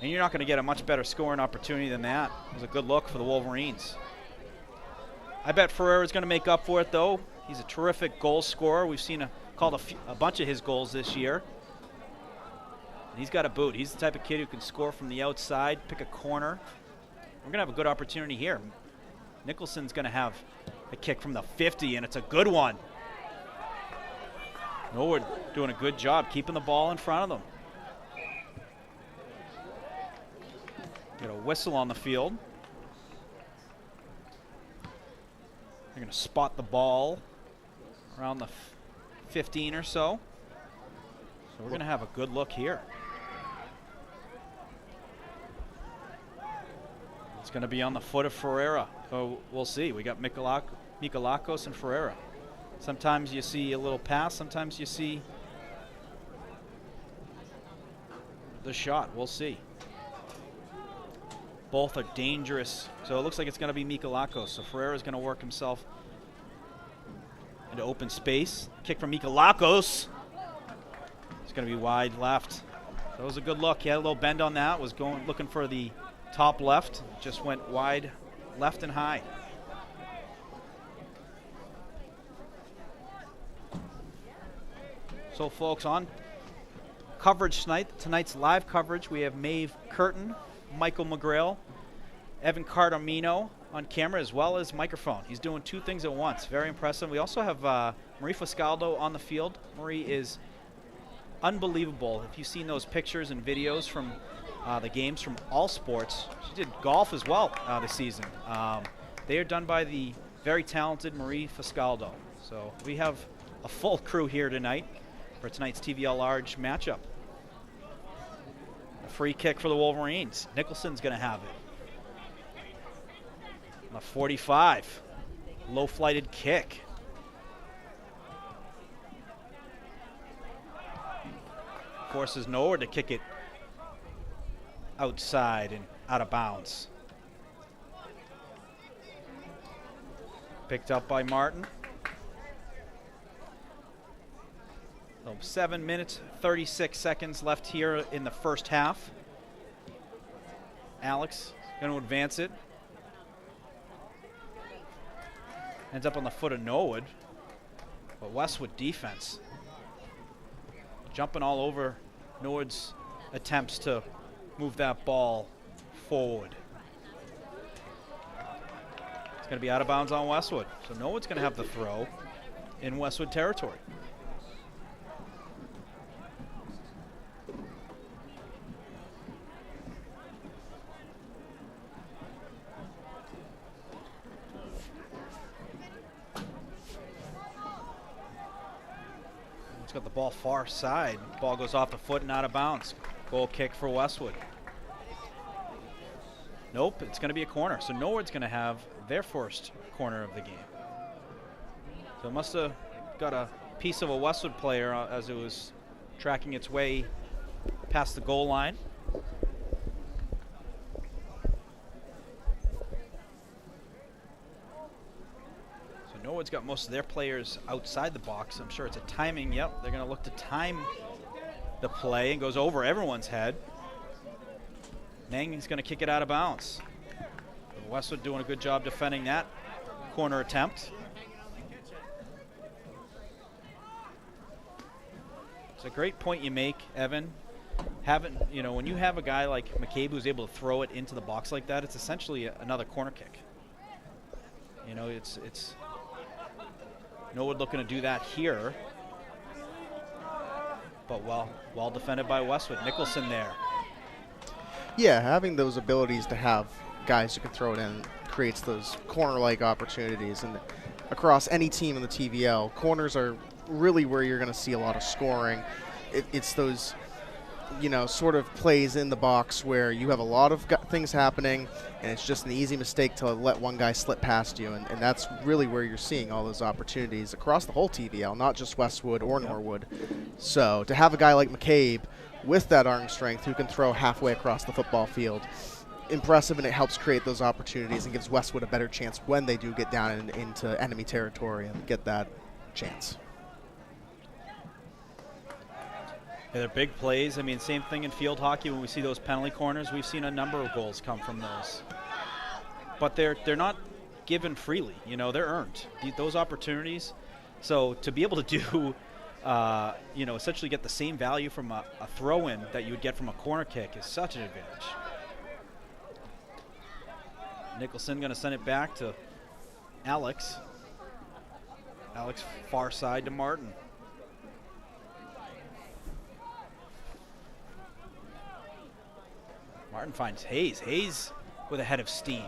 and you're not going to get a much better scoring opportunity than that. It was a good look for the Wolverines. I bet Ferreira's going to make up for it, though. He's a terrific goal scorer. We've seen called a bunch of his goals this year. And he's got a boot. He's the type of kid who can score from the outside, pick a corner. We're going to have a good opportunity here. Nicholson's going to have a kick from the 50, and it's a good one. Norwood doing a good job keeping the ball in front of them. Got a whistle on the field. They're going to spot the ball around the 15 or so. So we're going to have a good look here. It's going to be on the foot of Ferreira. So we'll see. We got Mikalakos and Ferreira. Sometimes you see a little pass. Sometimes you see the shot. We'll see. Both are dangerous. So it looks like it's going to be Mikalakos. So Ferreira's going to work himself into open space. Kick from Mikalakos. It's going to be wide left. So that was a good look. He had a little bend on that. Was looking for the top left. Just went wide left and high. So folks, on coverage tonight's live coverage, we have Maeve Curtin, Michael McGrail, Evan Cardamino on camera, as well as microphone. He's doing two things at once. Very impressive. We also have Marie Foscaldo on the field. Marie is unbelievable. If you've seen those pictures and videos from the games from all sports, she did golf as well this season. They are done by the very talented Marie Foscaldo. So we have a full crew here tonight for tonight's TVL Large matchup. A free kick for the Wolverines. Nicholson's going to have it. On the 45. Low-flighted kick. Forces Norwood to kick it outside and out of bounds. Picked up by Martin. So 7 minutes, 36 seconds left here in the first half. Alex going to advance it. Ends up on the foot of Norwood. But Westwood defense jumping all over Norwood's attempts to move that ball forward. It's going to be out of bounds on Westwood. So Norwood's going to have the throw in Westwood territory. Got the ball far side. Ball goes off the foot and out of bounds. Goal kick for Westwood. Nope, it's going to be a corner. So Norwood's going to have their first corner of the game. So it must have got a piece of a Westwood player as it was tracking its way past the goal line. Norwood's got most of their players outside the box. I'm sure it's a timing. Yep, they're going to look to time the play and goes over everyone's head. Nang's going to kick it out of bounds. Westwood doing a good job defending that corner attempt. It's a great point you make, Evan. When you have a guy like McCabe who's able to throw it into the box like that, it's essentially another corner kick. It's Norwood looking to do that here. But well defended by Westwood. Nicholson there. Yeah, having those abilities to have guys who can throw it in creates those corner-like opportunities. And across any team in the TVL, corners are really where you're going to see a lot of scoring. It's those sort of plays in the box where you have a lot of things happening, and it's just an easy mistake to let one guy slip past you, and that's really where you're seeing all those opportunities across the whole TVL, not just Westwood or Norwood. So to have a guy like McCabe with that arm strength who can throw halfway across the football field, impressive, and it helps create those opportunities and gives Westwood a better chance when they do get down into enemy territory and get that chance. Yeah, they're big plays. I mean, same thing in field hockey when we see those penalty corners. We've seen a number of goals come from those. But they're not given freely. They're earned, those opportunities. So to be able to do, essentially get the same value from a throw-in that you would get from a corner kick is such an advantage. Nicholson going to send it back to Alex. Alex far side to Martin. Martin finds Hayes. Hayes with a head of steam.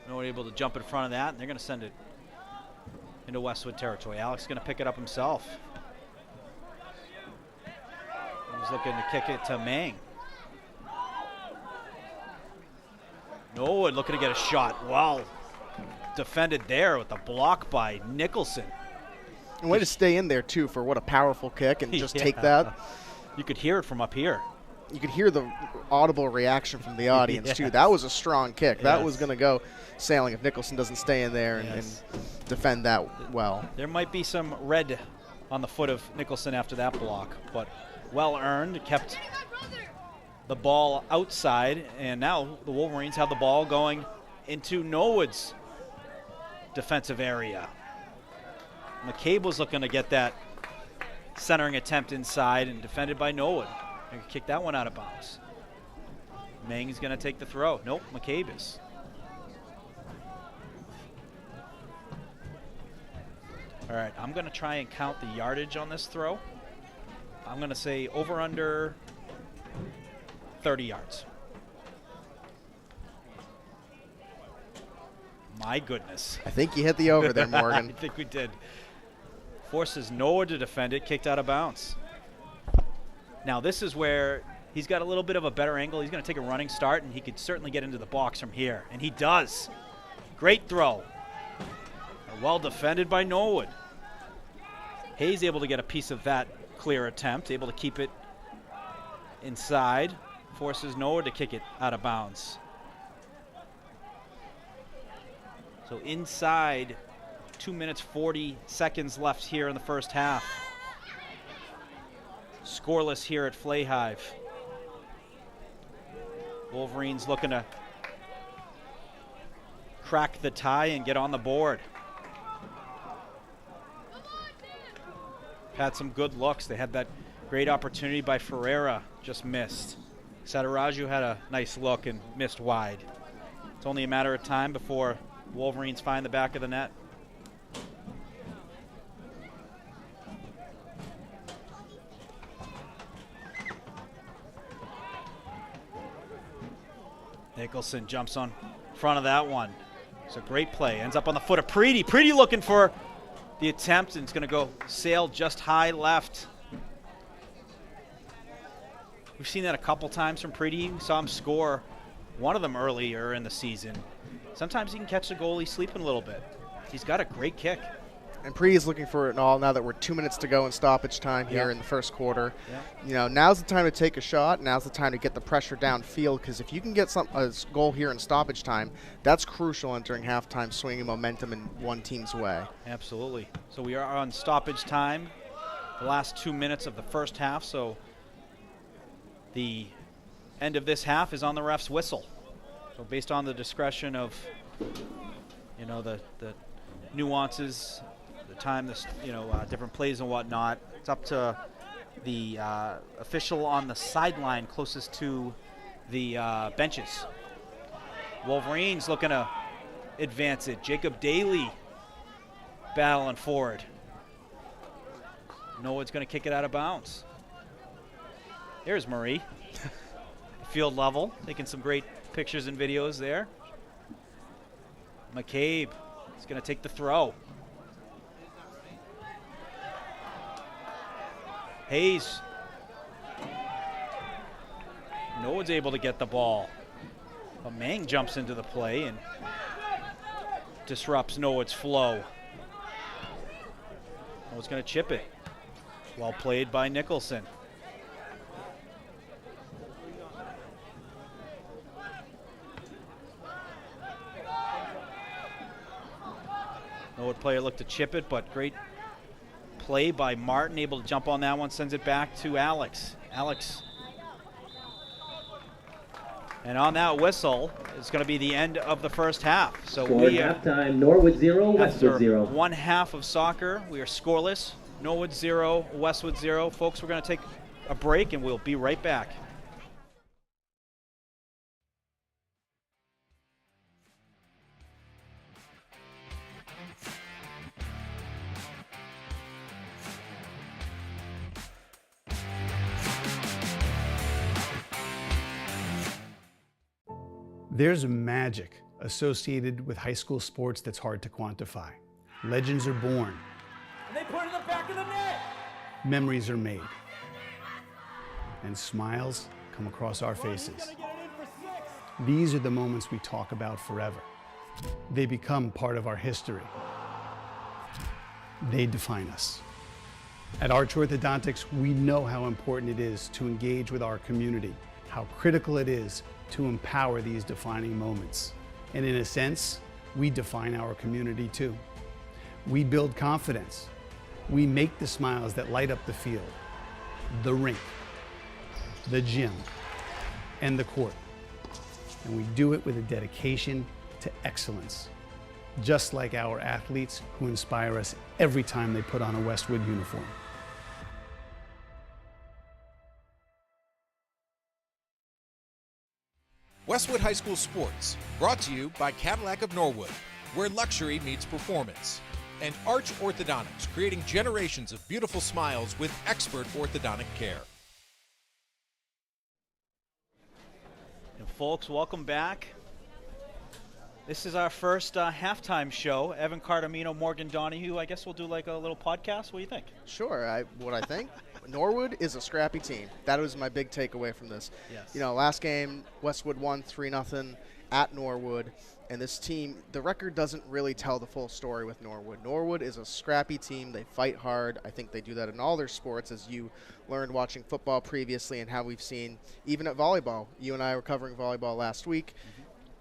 No one able to jump in front of that, and they're going to send it into Westwood territory. Alex is going to pick it up himself. He's looking to kick it to Mang. Norwood looking to get a shot. Well defended there with the block by Nicholson. And way to stay in there, too, for what a powerful kick, and just take that. You could hear it from up here. You could hear the audible reaction from the audience, too. That was a strong kick. Yes. That was going to go sailing if Nicholson doesn't stay in there and defend that well. There might be some red on the foot of Nicholson after that block, but well earned, kept the ball outside, and now the Wolverines have the ball going into Norwood's defensive area. McCabe was looking to get that centering attempt inside and defended by Norwood. And kick that one out of bounds. Mang's going to take the throw. Nope, McCabe is. All right, I'm going to try and count the yardage on this throw. I'm going to say over under 30 yards. My goodness. I think you hit the over there, Morgan. I think we did. Forces Norwood to defend it, kicked out of bounds. Now this is where he's got a little bit of a better angle. He's going to take a running start, and he could certainly get into the box from here. And he does. Great throw. Well defended by Norwood. Hayes able to get a piece of that clear attempt, able to keep it inside. Forces Norwood to kick it out of bounds. So inside 2 minutes 40 seconds left here in the first half. Scoreless here at Flay Hive. Wolverines looking to crack the tie and get on the board. Had some good looks. They had that great opportunity by Ferreira, just missed. Sataraju had a nice look and missed wide. It's only a matter of time before Wolverines find the back of the net. Nicholson jumps on front of that one. It's a great play. Ends up on the foot of Preedy. Preedy looking for the attempt, and it's going to go sail just high left. We've seen that a couple times from Preedy. We saw him score one of them earlier in the season. Sometimes he can catch the goalie sleeping a little bit. He's got a great kick. And Preedy's looking for it all now that we're 2 minutes to go in stoppage time here in the first quarter. Now's the time to take a shot. Now's the time to get the pressure downfield, because if you can get a goal here in stoppage time, that's crucial entering halftime, swinging momentum in one team's way. Absolutely. So we are on stoppage time, the last 2 minutes of the first half. So the end of this half is on the ref's whistle. So based on the discretion of, the nuances, the time, different plays and whatnot, it's up to the official on the sideline closest to the benches. Wolverines looking to advance it. Jacob Daly battling forward. Norwood's going to kick it out of bounds. Here's Marie. Field level, taking some great pictures and videos there. McCabe is going to take the throw. Hayes. Norwood's able to get the ball. But Mang jumps into the play and disrupts Norwood's flow. Norwood's going to chip it. Well played by Nicholson. Norwood player looked to chip it, but great play by Martin, able to jump on that one, sends it back to Alex. Alex. And on that whistle, it's going to be the end of the first half. So Score we at halftime, Norwood 0, after Westwood 0. one half of soccer, we are scoreless. Norwood 0, Westwood 0. Folks, we're going to take a break and we'll be right back. There's magic associated with high school sports that's hard to quantify. Legends are born. And they put it in the back of the net. Memories are made. And smiles come across our faces. These are the moments we talk about forever. They become part of our history. They define us. At Arch Orthodontics, we know how important it is to engage with our community, how critical it is to empower these defining moments. And in a sense, we define our community too. We build confidence. We make the smiles that light up the field, the rink, the gym, and the court. And we do it with a dedication to excellence, just like our athletes who inspire us every time they put on a Westwood uniform. Westwood High School Sports, brought to you by Cadillac of Norwood, where luxury meets performance. And Arch Orthodontics, creating generations of beautiful smiles with expert orthodontic care. And folks, welcome back. This is our first halftime show. Evan Cardamino, Morgan Donahue. I guess we'll do like a little podcast. What do you think? Sure. What I think, Norwood is a scrappy team. That was my big takeaway from this. Yes. You know, last game, Westwood won 3-0 at Norwood. And this team, the record doesn't really tell the full story with Norwood. Norwood is a scrappy team. They fight hard. I think they do that in all their sports, as you learned watching football previously and how we've seen even at volleyball. You and I were covering volleyball last week.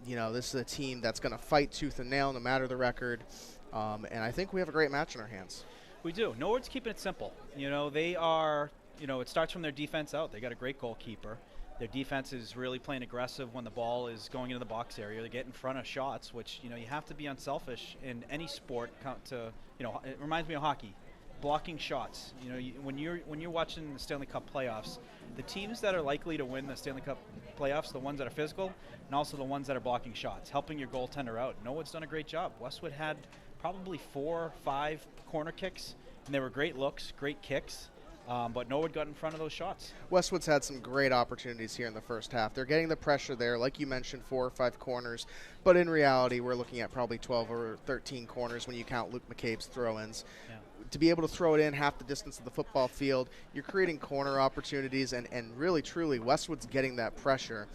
You know, this is a team that's going to fight tooth and nail no matter the record. And I think we have a great match in our hands. We do. Norwood's keeping it simple. You know, they are, you know, it starts from their defense out. They got a great goalkeeper. Their defense is really playing aggressive when the ball is going into the box area. They get in front of shots, which, you know, you have to be unselfish in any sport to, you know, it reminds me of hockey. Blocking shots. You know, when you're watching the Stanley Cup playoffs, the teams that are likely to win the Stanley Cup playoffs, the ones that are physical, and also the ones that are blocking shots, helping your goaltender out. Norwood's done a great job. Westwood had probably 4 or 5 corner kicks, and they were great looks, great kicks. But Norwood got in front of those shots. Westwood's had some great opportunities here in the first half. They're getting the pressure there, like you mentioned, 4 or 5 corners. But in reality, we're looking at probably 12 or 13 corners when you count Luke McCabe's throw-ins. Yeah. To be able to throw it in half the distance of the football field, you're creating corner opportunities, and really, truly, Westwood's getting that pressure.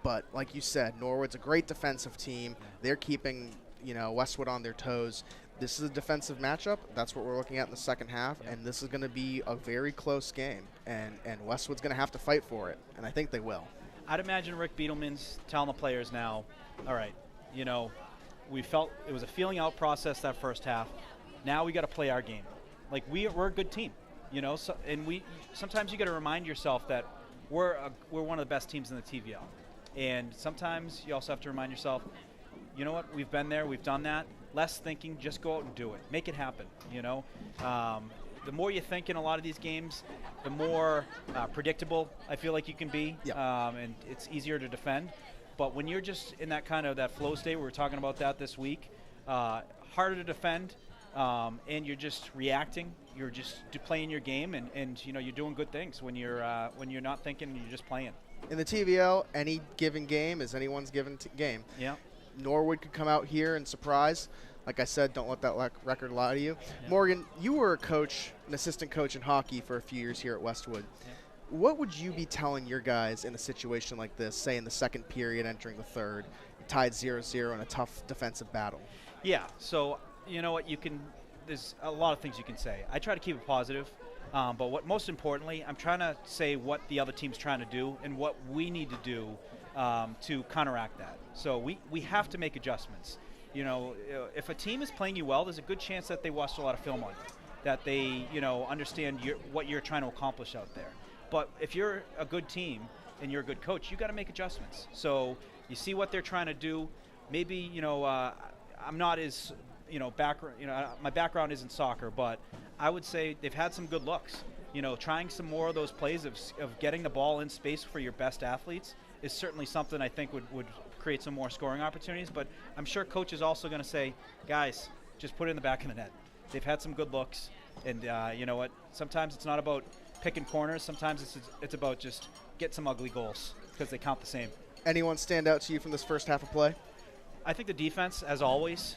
But like you said, Norwood's a great defensive team. They're keeping, you know, Westwood on their toes. This is a defensive matchup. That's what we're looking at in the second half, and this is going to be a very close game, and Westwood's going to have to fight for it, and I think they will. I'd imagine Rick Beedelman's telling the players now, all right, you know, we felt it was a feeling out process that first half. Now we got to play our game. Like, we're a good team, you know, so, and sometimes you got to remind yourself that we're one of the best teams in the TVL, and sometimes you also have to remind yourself, you know what, we've been there, we've done that. Less thinking, just go out and do it. Make it happen, you know. The more you think in a lot of these games, the more predictable I feel like you can be, yep. And it's easier to defend. But when you're just in that kind of that flow state, we were talking about that this week, harder to defend, and you're just reacting. You're just playing your game, and you know, you're doing good things when you're not thinking and you're just playing. In the TVL, any given game is anyone's given game. Yeah. Norwood could come out here and surprise. Like I said, don't let that record lie to you. Morgan, you were a coach, an assistant coach in hockey for a few years here at Westwood. What would you be telling your guys in a situation like this, say in the second period entering the third, tied 0-0 in a tough defensive battle? Yeah, so you know what, there's a lot of things you can say. I try to keep it positive, but what most importantly, I'm trying to say what the other team's trying to do and what we need to do to counteract that. So we have to make adjustments. You know, if a team is playing you well, there's a good chance that they watched a lot of film on you, that they, understand what you're trying to accomplish out there. But if you're a good team and you're a good coach, you got to make adjustments. So you see what they're trying to do. Maybe, I'm not as, my background isn't soccer, but I would say they've had some good looks. Trying some more of those plays of getting the ball in space for your best athletes is certainly something I think would create some more scoring opportunities. But I'm sure coach is also going to say, guys, just put it in the back of the net. They've had some good looks, and you know what? Sometimes it's not about picking corners. Sometimes it's about just get some ugly goals because they count the same. Anyone stand out to you from this first half of play? I think the defense, as always,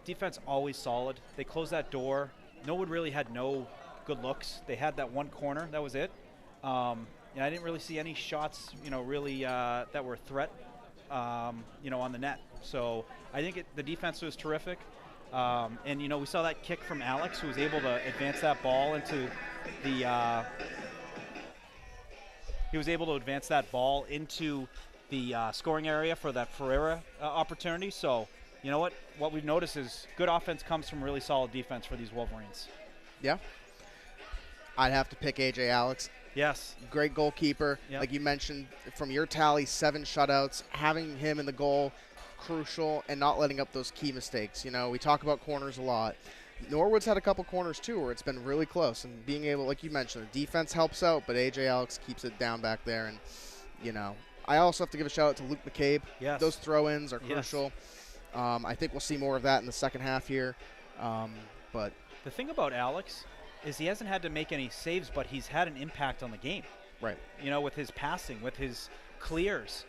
defense always solid. They closed that door. Norwood really had no good looks. They had that one corner. That was it. I didn't really see any shots, really that were a threat, on the net. So I think the defense was terrific. And, we saw that kick from Alex, who was able to advance that ball into the scoring area for that Ferreira opportunity. So, you know what we've noticed is good offense comes from really solid defense for these Wolverines. Yeah. I'd have to pick A.J. Alex. Yes. Great goalkeeper. Yep. Like you mentioned, from your tally, 7 shutouts, having him in the goal, crucial, and not letting up those key mistakes. We talk about corners a lot. Norwood's had a couple corners, too, where it's been really close. And being able, like you mentioned, the defense helps out, but A.J. Alex keeps it down back there. And, I also have to give a shout-out to Luke McCabe. Yes. Those throw-ins are crucial. Yes. I think we'll see more of that in the second half here. But the thing about Alex is he hasn't had to make any saves, but he's had an impact on the game. Right. With his passing, with his clears,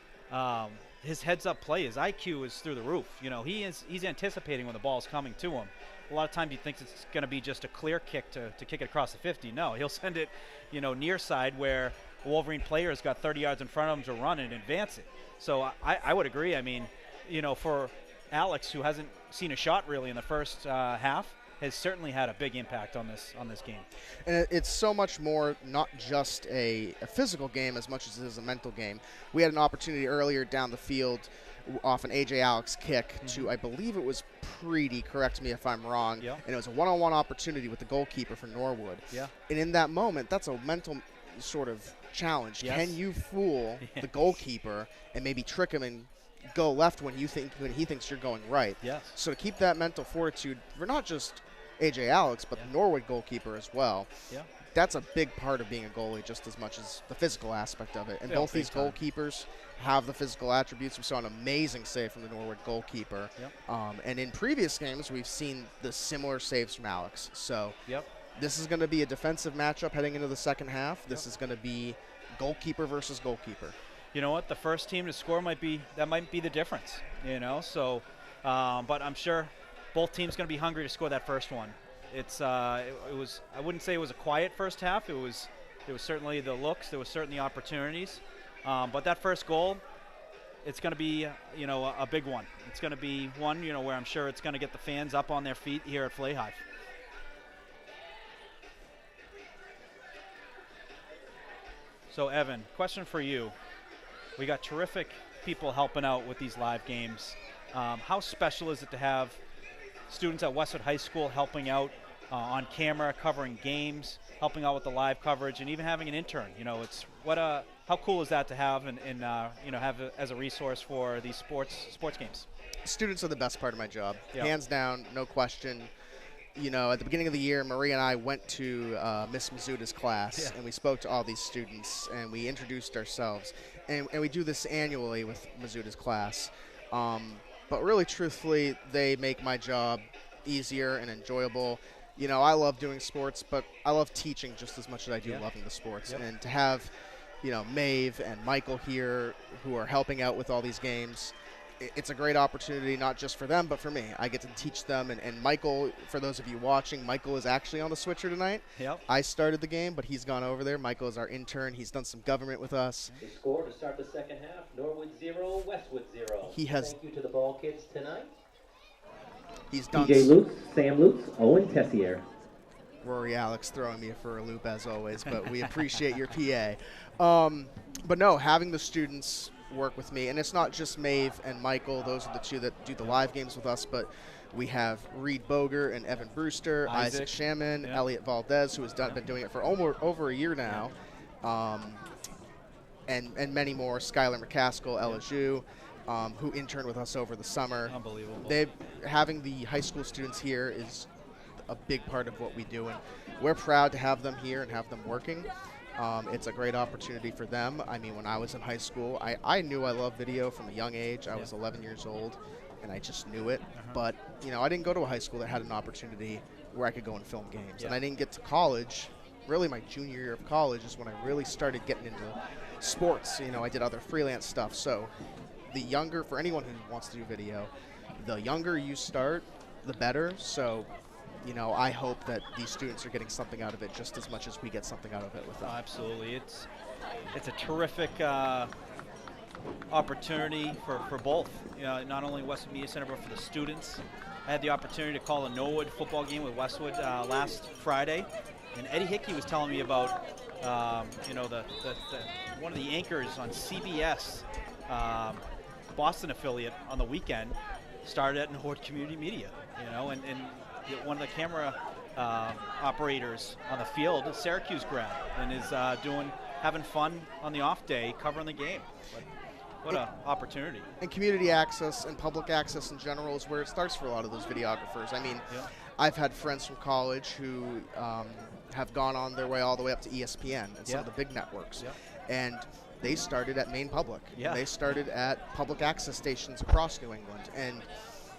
his heads-up play, his IQ is through the roof. He's anticipating when the ball's coming to him. A lot of times you think it's going to be just a clear kick to kick it across the 50. No, he'll send it, near side where a Wolverine player has got 30 yards in front of him to run and advance it. So I would agree. I mean, for Alex, who hasn't seen a shot really in the first half, has certainly had a big impact on this game. And it's so much more not just a physical game as much as it is a mental game. We had an opportunity earlier down the field off an A.J. Alex kick to, I believe it was Preedy, correct me if I'm wrong, Yeah. and it was a one-on-one opportunity with the goalkeeper for Norwood. Yeah. And in that moment, that's a mental sort of challenge. Yes. Can you fool Yes. the goalkeeper and maybe trick him and go left when he thinks you're going right? Yes. So to keep that mental fortitude for not just A.J. Alex, but the Norwood goalkeeper as well. Yeah. That's a big part of being a goalie, just as much as the physical aspect of it. And both big these time. goalkeepers have the physical attributes. We saw an amazing save from the Norwood goalkeeper. Yep. And in previous games, we've seen the similar saves from Alex. So Yep. this is going to be a defensive matchup heading into the second half. This is going to be goalkeeper versus goalkeeper. You know what? The first team to score might be the difference. So, but I'm sure both teams going to be hungry to score that first one. It was. I wouldn't say it was a quiet first half. There was certainly the looks. There was certainly opportunities. But that first goal, it's going to be a big one. It's going to be one where I'm sure it's going to get the fans up on their feet here at Flay High. So Evan, question for you. We got terrific people helping out with these live games. How special is it to have students at Westwood High School helping out on camera, covering games, helping out with the live coverage, and even having an intern? How cool is that to have and have as a resource for these sports games? Students are the best part of my job, Yeah. hands down, no question. At the beginning of the year, Maria and I went to Miss Mizuda's class, and we spoke to all these students, and we introduced ourselves. And we do this annually with Mizuda's class. But really, truthfully, they make my job easier and enjoyable. I love doing sports, but I love teaching just as much as I do loving the sports. Yep. And to have, Maeve and Michael here who are helping out with all these games, it's a great opportunity, not just for them, but for me. I get to teach them. And Michael, for those of you watching, Michael is actually on the switcher tonight. Yep. I started the game, but he's gone over there. Michael is our intern. He's done some government with us. The score to start the second half, Norwood 0, Westwood 0. He has- Thank you to the ball kids tonight. He's done TJ Lutz, Sam Lutz, Owen Tessier. Rory Alex throwing me for a loop as always, but we appreciate your PA. But no, having the students work with me, and it's not just Maeve and Michael, those are the two that do the live games with us, but we have Reed Boger and Evan Brewster, Isaac Shaman, yeah. Elliot Valdez, who has been doing it for over a year now, and many more, Skylar McCaskill, Ella Zhu, who interned with us over the summer. Unbelievable. Having the high school students here is a big part of what we do, and we're proud to have them here and have them working. It's a great opportunity for them. I mean, when I was in high school, I knew I loved video from a young age. I was 11 years old, and I just knew it. But, you know, I didn't go to a high school that had an opportunity where I could go and film games. And I didn't get to college. Really, my junior year of college is when I really started getting into sports. You know, I did other freelance stuff. So for anyone who wants to do video, the younger you start, the better. So, you know, I hope that these students are getting something out of it just as much as we get something out of it with them. Absolutely. It's a terrific opportunity for both. You know, not only Westwood Media Center, but for the students. I had the opportunity to call a Norwood football game with Westwood last Friday, and Eddie Hickey was telling me about, you know, the one of the anchors on CBS, Boston affiliate on the weekend, started at Norwood Community Media. You know, and one of the camera operators on the field is Syracuse grad and is having fun on the off day covering the game. But what an opportunity. And community access and public access in general is where it starts for a lot of those videographers. I mean, I've had friends from college who have gone on their way all the way up to ESPN and some of the big networks. And they started at Maine Public. They started at public access stations across New England. And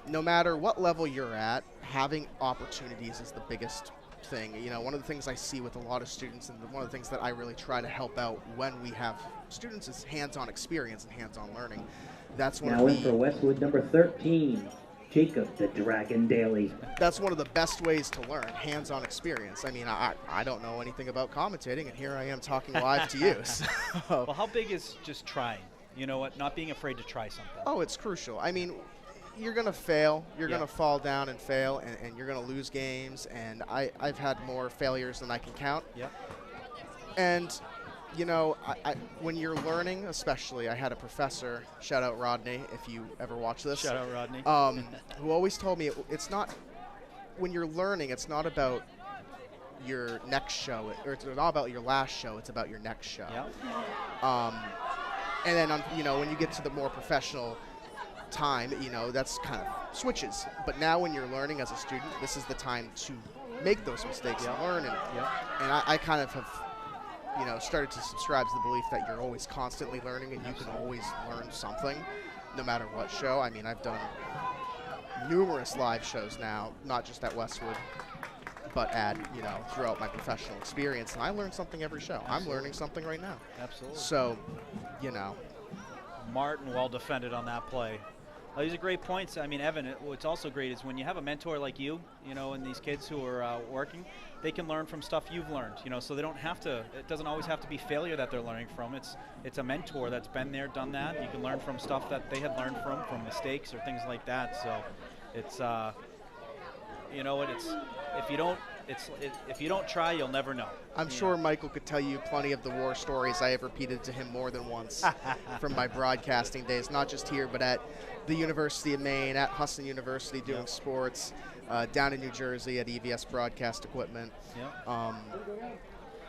no matter what level you're at, having opportunities is the biggest thing. You know, one of the things I see with a lot of students, and one of the things that I really try to help out when we have students, is hands-on experience and hands-on learning. That's one Now of in for Westwood number 13, Jacob the Dragon Daly. That's one of the best ways to learn, hands-on experience. I mean, I don't know anything about commentating, and here I am talking live to you. So. Well, how big is just trying? You know what? Not being afraid to try something. Oh, it's crucial. I mean, you're going to fail. You're going to fall down and fail, and you're going to lose games. And I've had more failures than I can count. And, you know, when you're learning, especially, I had a professor, shout out Rodney, if you ever watch this. Shout out Rodney. Who always told me it's not, when you're learning, it's not about your next show, or it's not about your last show, it's about your next show. And then, you know, when you get to the more professional time, you know, that's kind of switches. But now when you're learning as a student, this is the time to make those mistakes and learn. And I kind of have, you know, started to subscribe to the belief that you're always constantly learning, and you can always learn something no matter what show. I mean, I've done numerous live shows now, not just at Westwood, but at, you know, throughout my professional experience, and I learn something every show. I'm learning something right now. So, you know. Martin well defended on that play. These are great points. I mean, Evan, what's also great is when you have a mentor like you know, and these kids who are working, they can learn from stuff you've learned, you know, so they don't have to, it doesn't always have to be failure that they're learning from. It's a mentor that's been there, done that. You can learn from stuff that they had learned from mistakes or things like that. So it's, you know what, if you don't try, you'll never know. I'm sure Michael could tell you plenty of the war stories I have repeated to him more than once from my broadcasting days, not just here, but at the University of Maine, at Husson University doing sports, down in New Jersey at EVS Broadcast Equipment.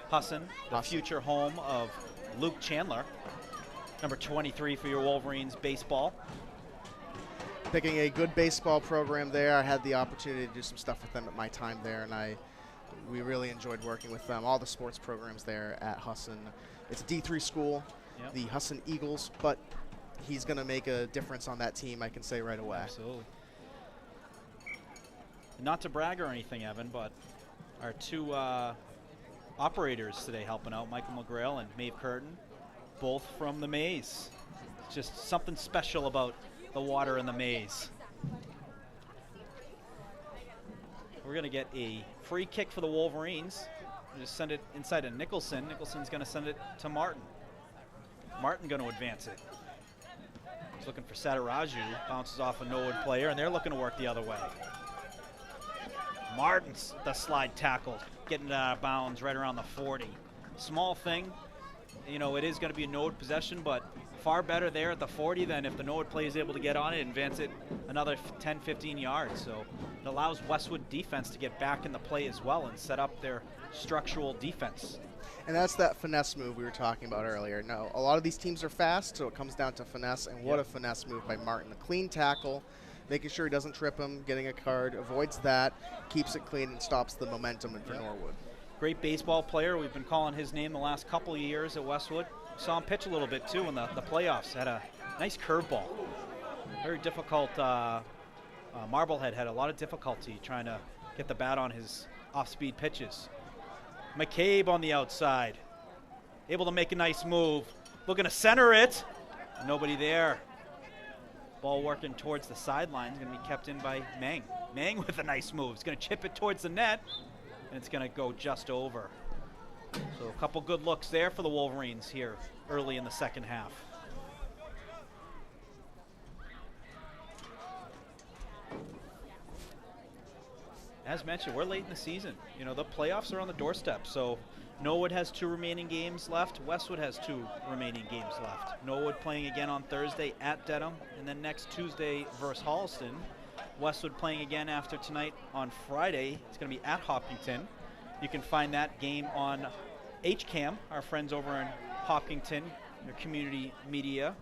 Husson, the future home of Luke Chandler, number 23 for your Wolverines baseball. Picking a good baseball program there. I had the opportunity to do some stuff with them at my time there, and we really enjoyed working with them. All the sports programs there at Husson. It's a D3 school, the Husson Eagles, but he's going to make a difference on that team, I can say right away. Absolutely. Not to brag or anything, Evan, but our two operators today helping out, Michael McGrail and Maeve Curtin, both from the Maze. It's just something special about the water in the maze. We're going to get a free kick for the Wolverines. Just send it inside of Nicholson. Nicholson's going to send it to Martin. Martin going to advance it. He's looking for Sataraju. Bounces off a Norwood player, and they're looking to work the other way. Martin's the slide tackle, getting it out of bounds right around the 40. Small thing. You know, it is going to be a Norwood possession, but far better there at the 40 than if the Norwood player is able to get on it and advance it another 10, 15 yards. So it allows Westwood defense to get back in the play as well and set up their structural defense. And that's that finesse move we were talking about earlier. No, a lot of these teams are fast, so it comes down to finesse, and what a finesse move by Martin. A clean tackle, making sure he doesn't trip him, getting a card, avoids that, keeps it clean, and stops the momentum for Norwood. Great baseball player. We've been calling his name the last couple of years at Westwood. Saw him pitch a little bit too in the playoffs. Had a nice curveball. Very difficult. Marblehead had a lot of difficulty trying to get the bat on his off-speed pitches. McCabe on the outside. Able to make a nice move. Looking to center it. Nobody there. Ball working towards the sidelines. Going to be kept in by Meng. Meng with a nice move. He's going to chip it towards the net. And it's going to go just over. So a couple good looks there for the Wolverines here early in the second half. As mentioned, we're late in the season. You know, the playoffs are on the doorstep. So Norwood has 2 remaining games left. Westwood has 2 remaining games left. Norwood playing again on Thursday at Dedham, and then next Tuesday versus Holliston. Westwood playing again after tonight on Friday. It's going to be at Hopkinton. You can find that game on HCAM, our friends over in Hopkinton, their community media,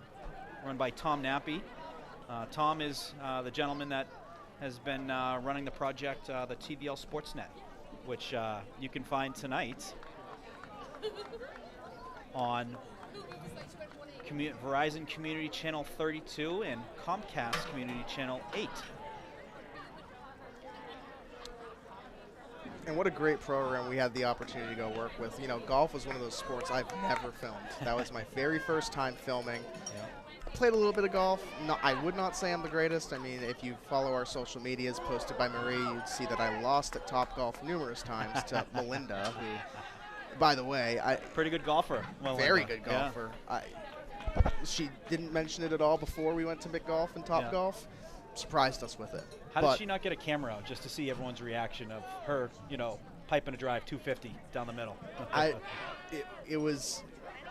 run by Tom Nappy. Tom is the gentleman that has been running the project, the TVL Sportsnet, which you can find tonight on Verizon Community Channel 32 and Comcast Community Channel 8. And what a great program we had the opportunity to go work with. You know, golf was one of those sports I've never filmed. That was my very first time filming. I played a little bit of golf. No, I would not say I'm the greatest. I mean, if you follow our social medias posted by Marie, you'd see that I lost at Topgolf numerous times to Melinda, who, by the way, pretty good golfer. Melinda. Very good golfer. Yeah. She didn't mention it at all before we went to McGolf and Topgolf. Surprised us with it. How did she not get a camera out just to see everyone's reaction of her, you know, piping a drive 250 down the middle? It was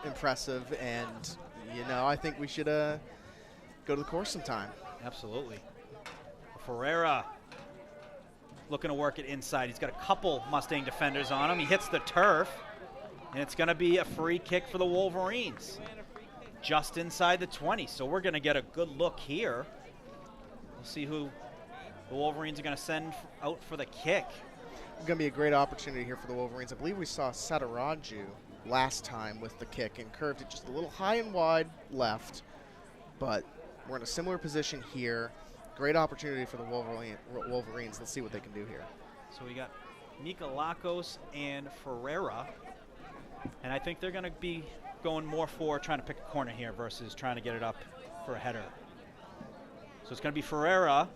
impressive, and you know, I think we should go to the course sometime. Absolutely. Ferreira looking to work it inside. He's got a couple Mustang defenders on him. He hits the turf, and it's going to be a free kick for the Wolverines. Just inside the 20, so we're going to get a good look here. We'll see who the Wolverines are going to send out for the kick. It's going to be a great opportunity here for the Wolverines. I believe we saw Sataraju last time with the kick and curved it just a little high and wide left, but we're in a similar position here. Great opportunity for the Wolverines. Let's see what they can do here. So we got Nikolakos and Ferreira, and I think they're going to be going more for trying to pick a corner here versus trying to get it up for a header. So it's going to be Ferreira.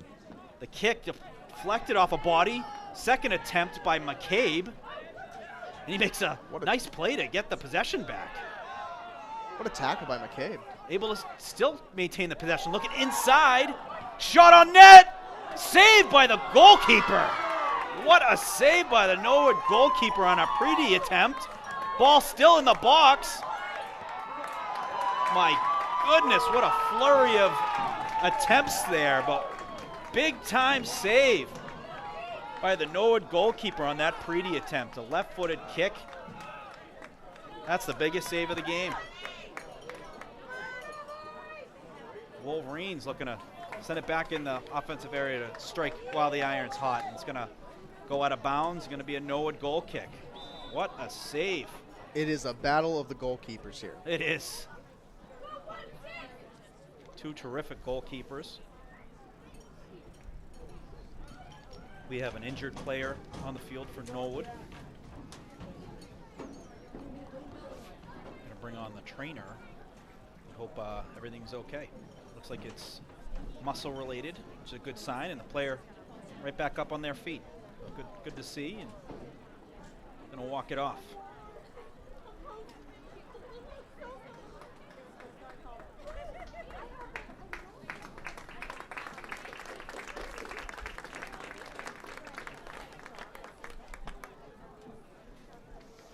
The kick deflected off a body. Second attempt by McCabe. And he makes a nice play to get the possession back. What a tackle by McCabe. Able to still maintain the possession. Looking inside. Shot on net. Saved by the goalkeeper. What a save by the Norwood goalkeeper on a Preedy attempt. Ball still in the box. My goodness, what a flurry of attempts there, but big time save by the Norwood goalkeeper on that Preedy attempt. A left-footed kick. That's the biggest save of the game. Wolverines looking to send it back in the offensive area to strike while the iron's hot. And it's going to go out of bounds. It's going to be a Norwood goal kick. What a save. It is a battle of the goalkeepers here. It is. Two terrific goalkeepers. We have an injured player on the field for Norwood. Going to bring on the trainer. We hope everything's okay. Looks like it's muscle related, which is a good sign, and the player right back up on their feet. Good to see, and gonna walk it off.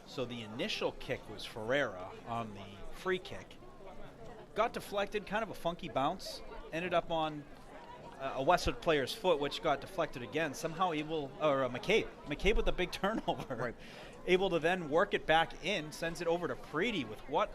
So the initial kick was Ferreira on the free kick. Got deflected, kind of a funky bounce. Ended up on a Westwood player's foot, which got deflected again. Somehow McCabe with a big turnover. Right. Able to then work it back in, sends it over to Preedy with what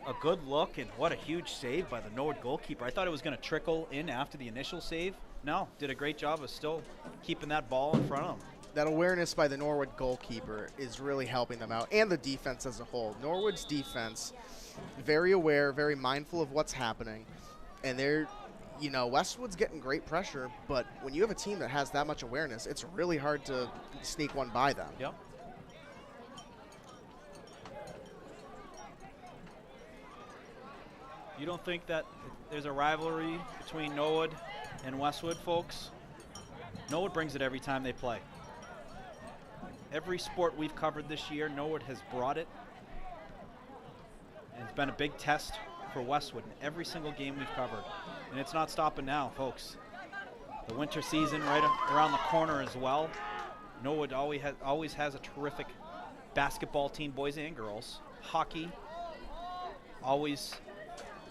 a good look and what a huge save by the Norwood goalkeeper. I thought it was going to trickle in after the initial save. No, did a great job of still keeping that ball in front of him. That awareness by the Norwood goalkeeper is really helping them out, and the defense as a whole. Norwood's defense, very aware, very mindful of what's happening, and they're, Westwood's getting great pressure, but when you have a team that has that much awareness, it's really hard to sneak one by them. Yep. You don't think that there's a rivalry between Norwood and Westwood, folks? Norwood brings it every time they play. Every sport we've covered this year, Norwood has brought it. And it's been a big test for Westwood in every single game we've covered. And it's not stopping now, folks. The winter season right around the corner as well. Norwood always has a terrific basketball team, boys and girls. Hockey, always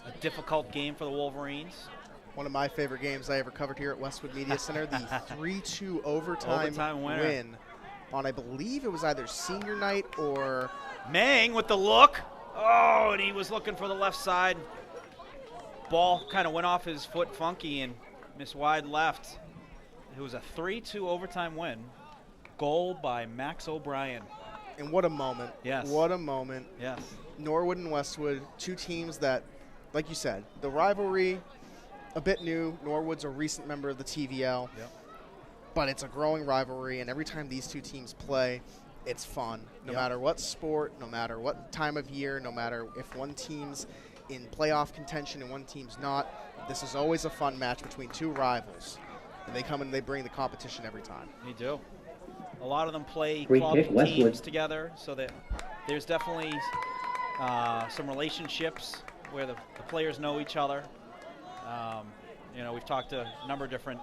a difficult game for the Wolverines. One of my favorite games I ever covered here at Westwood Media Center, the 3-2 overtime win on, I believe it was either senior night or... Mang with the look. Oh, and he was looking for the left side. Ball kind of went off his foot funky and missed wide left. It was a 3-2 overtime win. Goal by Max O'Brien. And what a moment. Yes. What a moment. Yes. Norwood and Westwood, two teams that, like you said, the rivalry, a bit new. Norwood's a recent member of the TVL. Yep. But it's a growing rivalry, and every time these two teams play, it's fun. No matter what sport, no matter what time of year, no matter if one team's in playoff contention and one team's not, this is always a fun match between two rivals. And they come and they bring the competition every time. They do. A lot of them play Free club kick, Westwood. teams together, so that there's definitely some relationships where the players know each other. We've talked to a number of different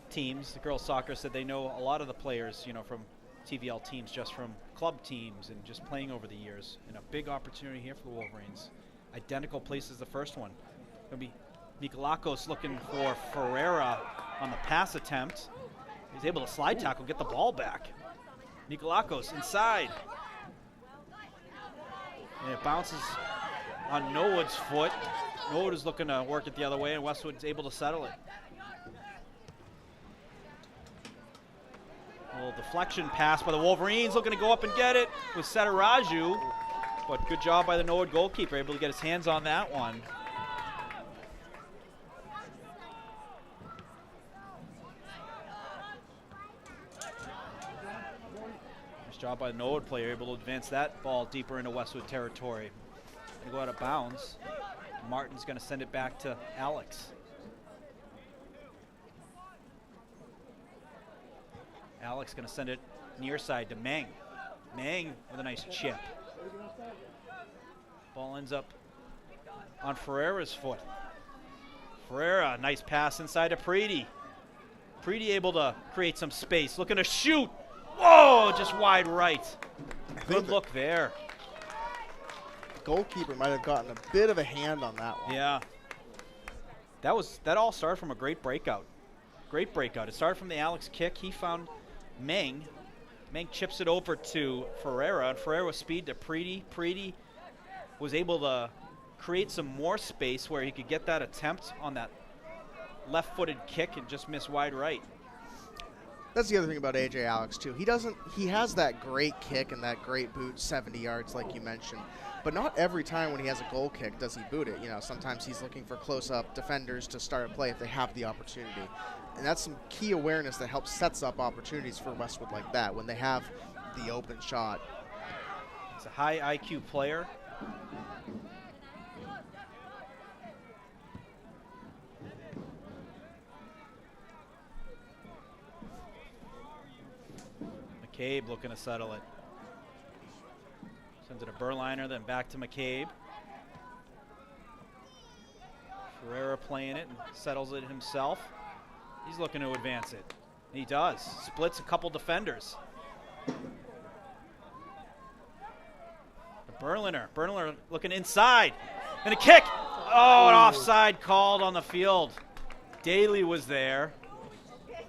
teams. The girls soccer said they know a lot of the players, from TVL teams, just from club teams and just playing over the years. And a big opportunity here for the Wolverines. Identical place as the first one. Going to be Nikolakos looking for Ferreira on the pass attempt. He's able to slide tackle, get the ball back. Nikolakos inside. And it bounces on Norwood's foot. Norwood is looking to work it the other way, and Westwood's able to settle it. A little deflection pass by the Wolverines, looking to go up and get it with Sataraju. But good job by the Norwood goalkeeper, able to get his hands on that one. Nice job by the Norwood player, able to advance that ball deeper into Westwood territory. Gonna go out of bounds. Martin's gonna send it back to Alex. Alex gonna send it near side to Mang. Mang with a nice chip. Ball ends up on Ferreira's foot. Ferreira, nice pass inside to Preedy. Preedy able to create some space, looking to shoot. Whoa, just wide right. Good look there. The goalkeeper might have gotten a bit of a hand on that one. Yeah. That all started from a great breakout. Great breakout. It started from the Alex kick. He found Mang. Mang chips it over to Ferreira, and Ferreira with speed to Preedy. Preedy was able to create some more space where he could get that attempt on that left-footed kick and just miss wide right. That's the other thing about AJ Alex too. He has that great kick and that great boot 70 yards like you mentioned. But not every time when he has a goal kick does he boot it. Sometimes he's looking for close-up defenders to start a play if they have the opportunity. And that's some key awareness that helps sets up opportunities for Westwood like that when they have the open shot. He's a high IQ player. McCabe looking to settle it. Sends it to Berliner, then back to McCabe. Ferreira playing it and settles it himself. He's looking to advance it. He does. Splits a couple defenders. Berliner looking inside. And a kick. Oh, an offside called on the field. Daly was there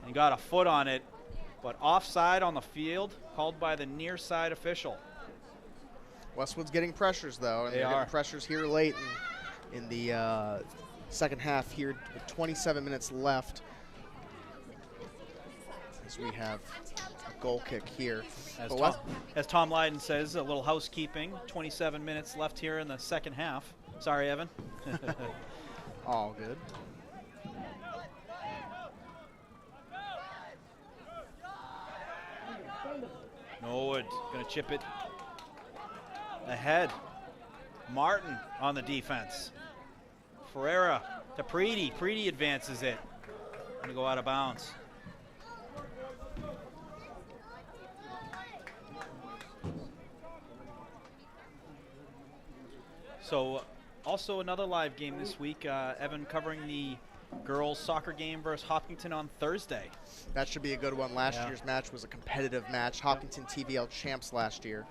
and got a foot on it. But offside on the field, called by the near side official. Westwood's getting pressures, though, and they're getting pressures here late in the second half here with 27 minutes left. As we have a goal kick here. As Tom Lydon says, a little housekeeping. 27 minutes left here in the second half. Sorry, Evan. All good. Norwood going to chip it ahead. Martin on the defense. Ferreira to Preedy. Preedy advances it. Going to go out of bounds. So also another live game this week. Evan covering the girls soccer game versus Hopkinton on Thursday. That should be a good one. Last year's match was a competitive match. Hopkinton TVL champs last year.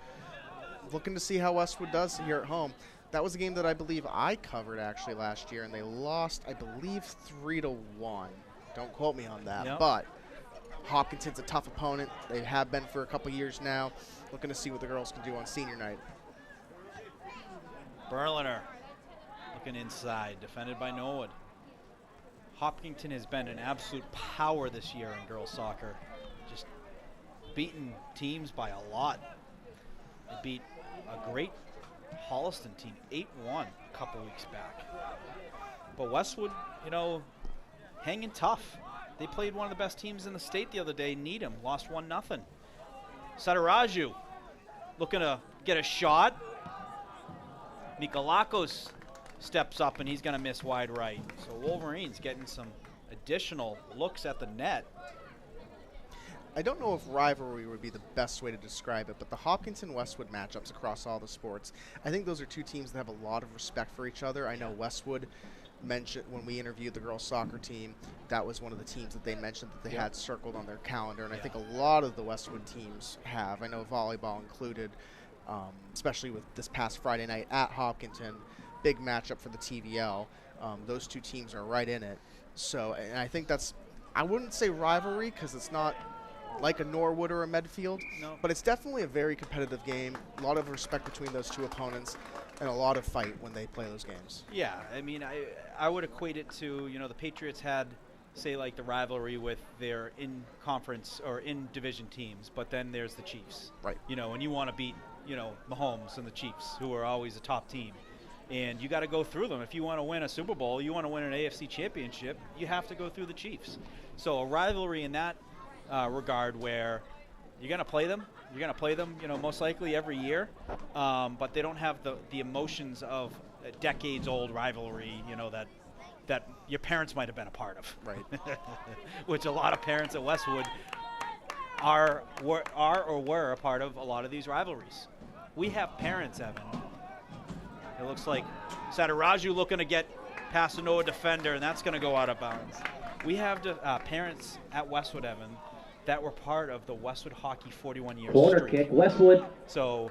Looking to see how Westwood does here at home. That was a game that I believe I covered actually last year, and they lost, I believe, 3-1. Don't quote me on that, but Hopkinton's a tough opponent. They have been for a couple years now. Looking to see what the girls can do on senior night. Berliner looking inside, defended by Norwood. Hopkinton has been an absolute power this year in girls soccer. Just beaten teams by a lot. They beat a great Holliston team, 8-1 a couple weeks back. But Westwood, you know, hanging tough. They played one of the best teams in the state the other day, Needham, lost 1-0. Sataraju looking to get a shot. Mikalakos steps up and he's going to miss wide right. So Wolverines getting some additional looks at the net. I don't know if rivalry would be the best way to describe it, but the Hopkinton-Westwood matchups across all the sports, I think those are two teams that have a lot of respect for each other. I know Westwood mentioned when we interviewed the girls soccer team, that was one of the teams that they mentioned that they had circled on their calendar, and I think a lot of the Westwood teams have. I know volleyball included, especially with this past Friday night at Hopkinton. Big matchup for the TVL. Those two teams are right in it. So, and I think that's, I wouldn't say rivalry because it's not like a Norwood or a Medfield, but it's definitely a very competitive game. A lot of respect between those two opponents and a lot of fight when they play those games. Yeah, I mean, I would equate it to, you know, the Patriots had, say, like the rivalry with their in-conference or in-division teams, but then there's the Chiefs. Right. You know, and you want to beat, you know, Mahomes and the Chiefs, who are always a top team. And you got to go through them. If you want to win a Super Bowl, you want to win an AFC championship, you have to go through the Chiefs. So a rivalry in that regard where you're going to play them. You're going to play them, you know, most likely every year. But they don't have the emotions of a decades-old rivalry, you know, that your parents might have been a part of. Right. Which a lot of parents at Westwood are or were a part of a lot of these rivalries. We have parents, Evan. It looks like Sataraju looking to get past a Noah defender, and that's going to go out of bounds. We have parents at Westwood, Evan, that were part of the Westwood hockey 41-year Corner streak. kick, Westwood. So,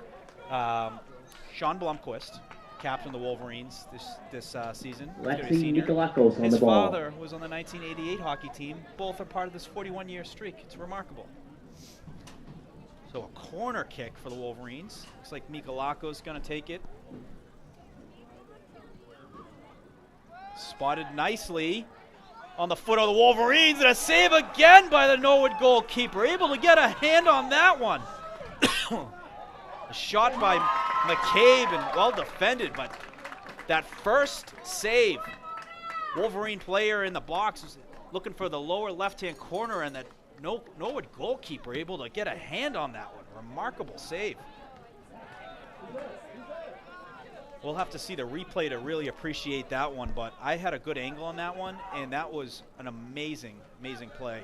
Sean Blomquist, captain of the Wolverines this season. Let's see Nikolakos on His the ball. father was on the 1988 hockey team. Both are part of this 41-year streak. It's remarkable. So a corner kick for the Wolverines. Looks like Mikalakos going to take it. Spotted nicely on the foot of the Wolverines, and a save again by the Norwood goalkeeper. Able to get a hand on that one. A shot by McCabe and well defended, but that first save, Wolverine player in the box was looking for the lower left-hand corner, and that Norwood goalkeeper able to get a hand on that one. Remarkable save. We'll have to see the replay to really appreciate that one, but I had a good angle on that one, and that was an amazing, amazing play.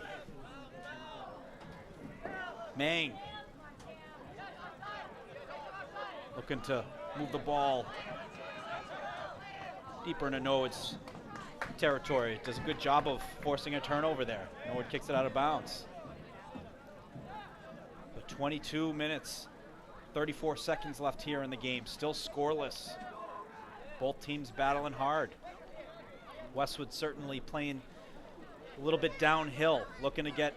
Mang looking to move the ball deeper into Norwood's territory. Does a good job of forcing a turnover there. Norwood kicks it out of bounds. So 22 minutes, 34 seconds left here in the game. Still scoreless. Both teams battling hard. Westwood certainly playing a little bit downhill, looking to get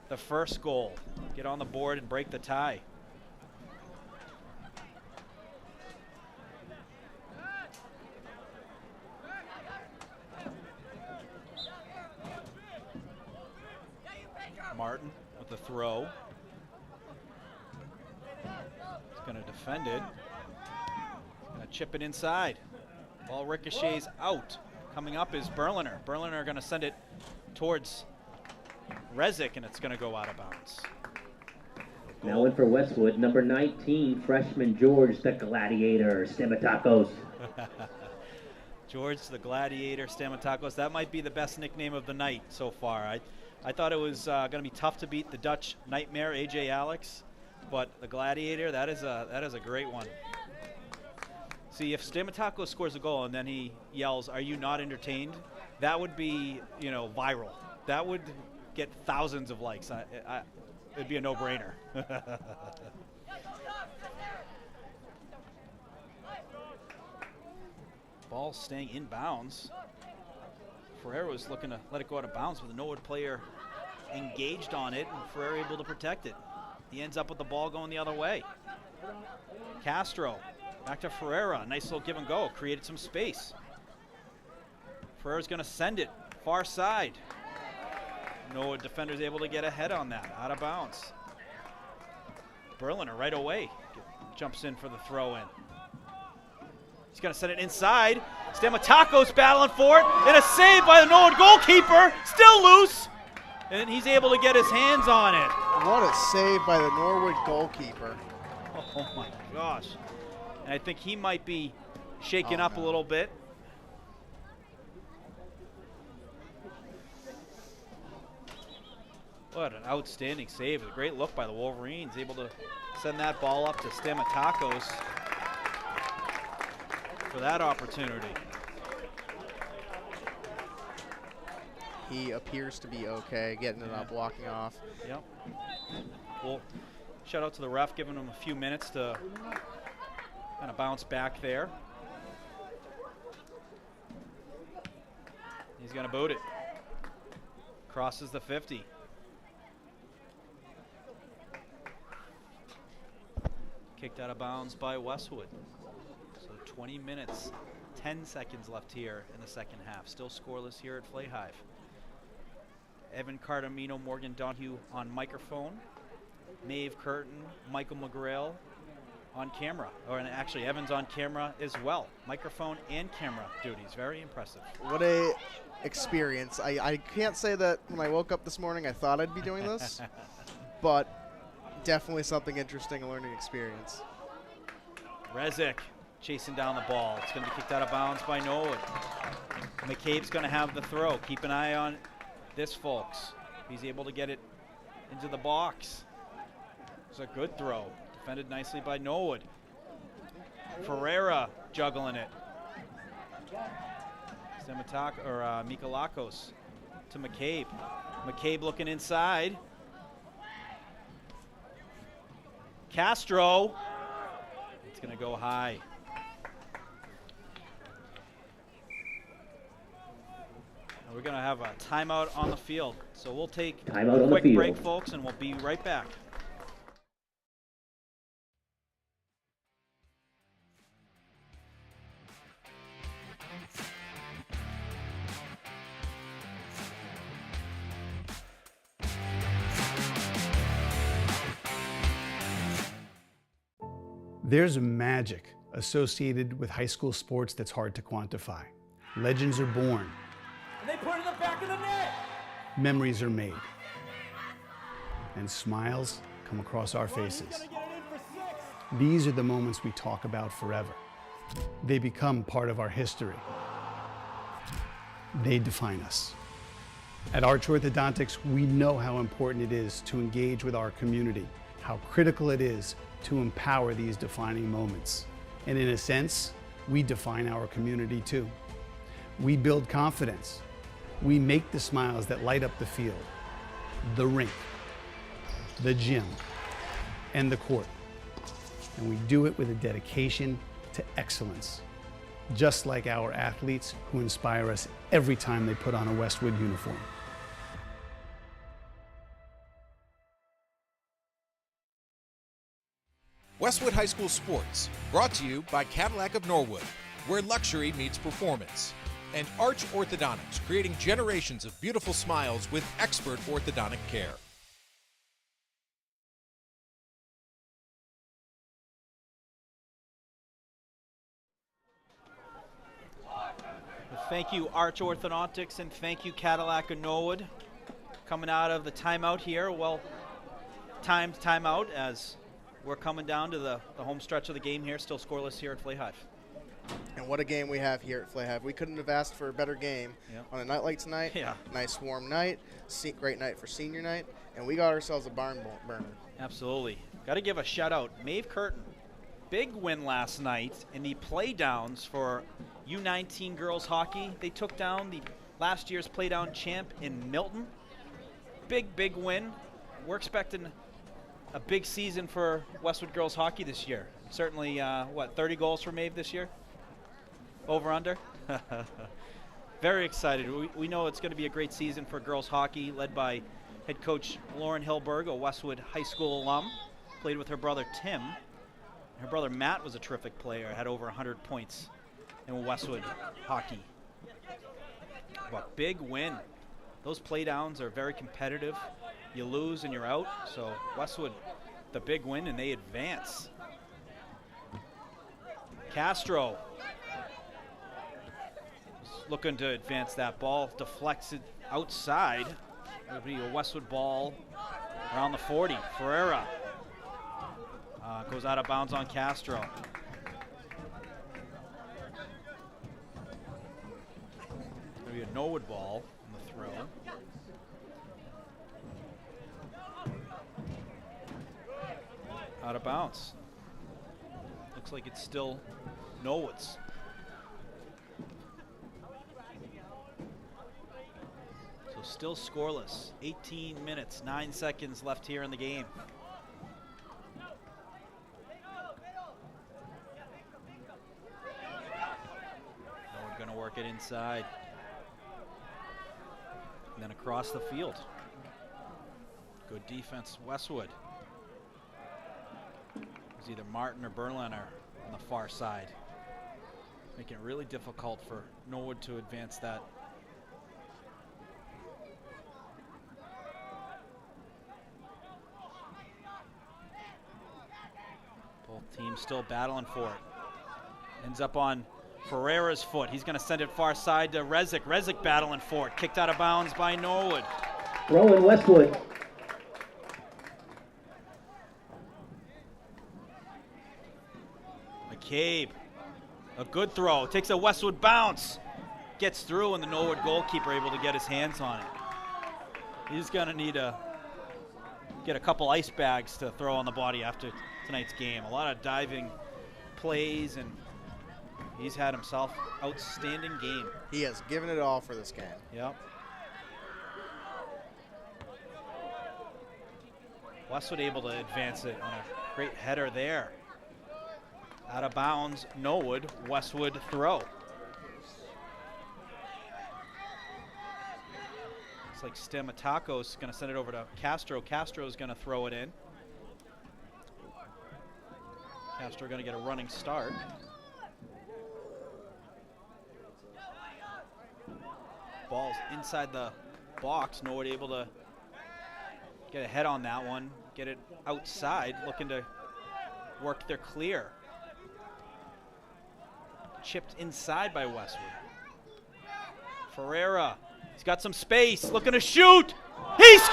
the first goal, get on the board and break the tie. Martin with the throw. He's going to defend it. Going to chip it inside. Ball ricochets out. Coming up is Berliner. Berliner going to send it towards Rezik, and it's going to go out of bounds. Now in for Westwood, number 19, freshman George the Gladiator Stamatakos. George the Gladiator Stamatakos. That might be the best nickname of the night so far. I thought it was going to be tough to beat the Dutch Nightmare, AJ Alex, but the Gladiator, that is a great one. See, if Stamatakos scores a goal and then he yells, "Are you not entertained?" That would be, viral. That would get thousands of likes. It'd be a no-brainer. Ball staying in bounds. Ferreira was looking to let it go out of bounds, but the Norwood player engaged on it, and Ferreira able to protect it. He ends up with the ball going the other way. Castro back to Ferreira. Nice little give and go. Created some space. Ferreira's going to send it far side. Norwood defender's able to get ahead on that. Out of bounds. Berliner right away jumps in for the throw in. He's going to send it inside. Stamatakos battling for it. And a save by the Norwood goalkeeper. Still loose. And he's able to get his hands on it. What a save by the Norwood goalkeeper. Oh my gosh. And I think he might be shaken up a little bit. What an outstanding save. A great look by the Wolverines. Able to send that ball up to Stamatakos for that opportunity. He appears to be okay, getting it up, walking off. Yep. Well, shout out to the ref, giving him a few minutes to kind of bounce back there. He's going to boot it. Crosses the 50. Kicked out of bounds by Westwood. So 20 minutes, 10 seconds left here in the second half. Still scoreless here at Flayhive. Evan Cardamino, Morgan Donahue on microphone. Maeve Curtin, Michael McGrail on camera. Actually, Evan's on camera as well. Microphone and camera duties. Very impressive. What a experience. I can't say that when I woke up this morning I thought I'd be doing this, but definitely something interesting, a learning experience. Rezik chasing down the ball. It's going to be kicked out of bounds by Norwood. McCabe's going to have the throw. Keep an eye on this, folks. He's able to get it into the box. It's a good throw. Defended nicely by Norwood. Ferreira juggling it. Mikalakos to McCabe. McCabe looking inside. Castro. It's going to go high. And we're going to have a timeout on the field. So we'll take a quick break, folks, and we'll be right back. There's a magic associated with high school sports that's hard to quantify. Legends are born. And they put it in the back of the net. Memories are made. And smiles come across our faces. These are the moments we talk about forever. They become part of our history. They define us. At Arch Orthodontics, we know how important it is to engage with our community, how critical it is to empower these defining moments. And in a sense, we define our community too. We build confidence. We make the smiles that light up the field, the rink, the gym, and the court. And we do it with a dedication to excellence, just like our athletes who inspire us every time they put on a Westwood uniform. Westwood High School Sports, brought to you by Cadillac of Norwood, where luxury meets performance. And Arch Orthodontics, creating generations of beautiful smiles with expert orthodontic care. Thank you, Arch Orthodontics, and thank you, Cadillac of Norwood. Coming out of the timeout here, well, timed timeout as we're coming down to the home stretch of the game here, still scoreless here at Flay Hive. And what a game we have here at Flay Hive. We couldn't have asked for a better game on a night like tonight. Yeah. Nice warm night, great night for senior night, and we got ourselves a barn burner. Absolutely. Got to give a shout out. Maeve Curtin, big win last night in the play downs for U19 girls hockey. They took down the last year's play down champ in Milton. Big win. We're expecting a big season for Westwood girls hockey this year. Certainly, 30 goals for Maeve this year? Over, under? Very excited. We know it's going to be a great season for girls hockey, led by head coach Lauren Hilberg, a Westwood High School alum. Played with her brother Tim. Her brother Matt was a terrific player, had over 100 points in Westwood hockey. But big win. Those play downs are very competitive. You lose and you're out. So Westwood, the big win, and they advance. Castro looking to advance that ball, deflects it outside. It'll be a Westwood ball around the 40. Ferreira goes out of bounds on Castro. It'll be a Norwood ball on the throw. Out of bounds. Looks like it's still Norwood's. So still scoreless. 18 minutes, 9 seconds left here in the game. Norwood gonna work it inside. And then across the field. Good defense, Westwood. It's either Martin or Berliner on the far side. Making it really difficult for Norwood to advance that. Both teams still battling for it. Ends up on Ferreira's foot. He's going to send it far side to Rezic. Rezic battling for it. Kicked out of bounds by Norwood. Rowan Westwood. McCabe, a good throw. Takes a Westwood bounce. Gets through, and the Norwood goalkeeper able to get his hands on it. He's going to need to get a couple ice bags to throw on the body after tonight's game. A lot of diving plays, and he's had himself outstanding game. He has given it all for this game. Yep. Westwood able to advance it on a great header there. Out of bounds, Norwood, Westwood throw. Looks like Stamatakos going to send it over to Castro. Castro's going to throw it in. Castro going to get a running start. Ball's inside the box. Norwood able to get a head on that one. Get it outside, looking to work their clear. Chipped inside by Westwood. Ferreira, he's got some space, looking to shoot. He scores!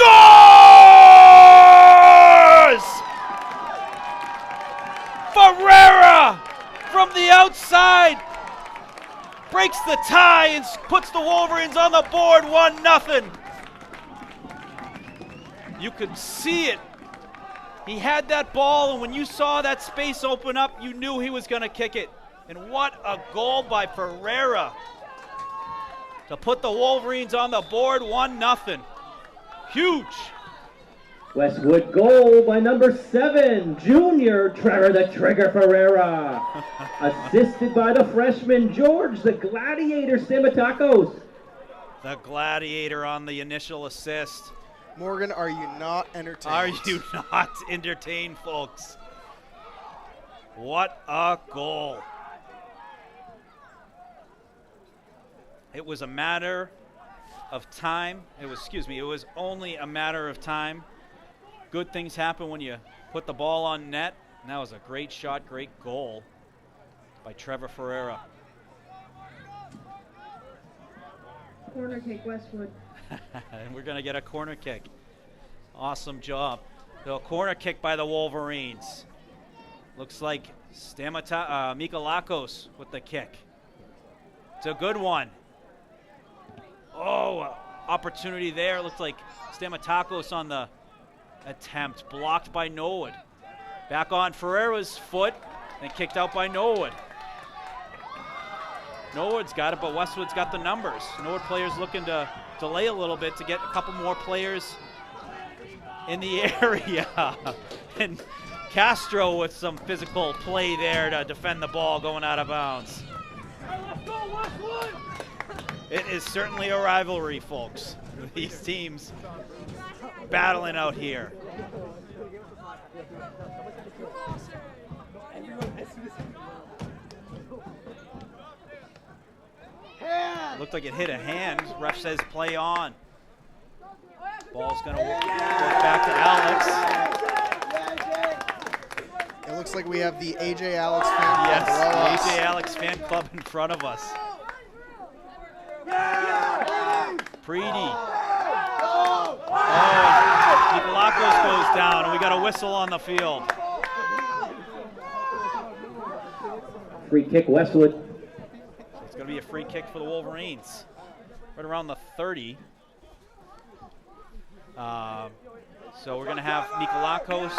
Ferreira from the outside breaks the tie and puts the Wolverines on the board 1-0. You could see it He had that ball, and when you saw that space open up, you knew he was going to kick it. And what a goal by Ferreira to put the Wolverines on the board, 1-0. Huge. Westwood goal by number 7, junior Trevor the Trigger Ferreira. Assisted by the freshman George the Gladiator Stamatakos. The Gladiator on the initial assist. Morgan, are you not entertained? Are you not entertained, folks? What a goal. It was a matter of time. It was only a matter of time. Good things happen when you put the ball on net. And that was a great shot, great goal by Trevor Ferreira. Corner kick, Westwood. And we're going to get a corner kick. Awesome job. So, corner kick by the Wolverines. Looks like Mikolakos with the kick. It's a good one. Oh, opportunity there. Looks like Stamatakos on the attempt. Blocked by Norwood. Back on Ferreira's foot and kicked out by Norwood. Norwood's got it, but Westwood's got the numbers. Norwood players looking to delay a little bit to get a couple more players in the area. And Castro with some physical play there to defend the ball going out of bounds. It is certainly a rivalry, folks. These teams battling out here. Looked like it hit a hand. Ref says play on. Ball's going to work back to Alex. It looks like we have the AJ Alex fan club Yes, below the us. AJ Alex fan club in front of us. Preedy. Oh, Nikolakos goes down, and we got a whistle on the field. Free kick, Westwood. It's going to be a free kick for the Wolverines. Right around the 30. So we're going to have Nikolakos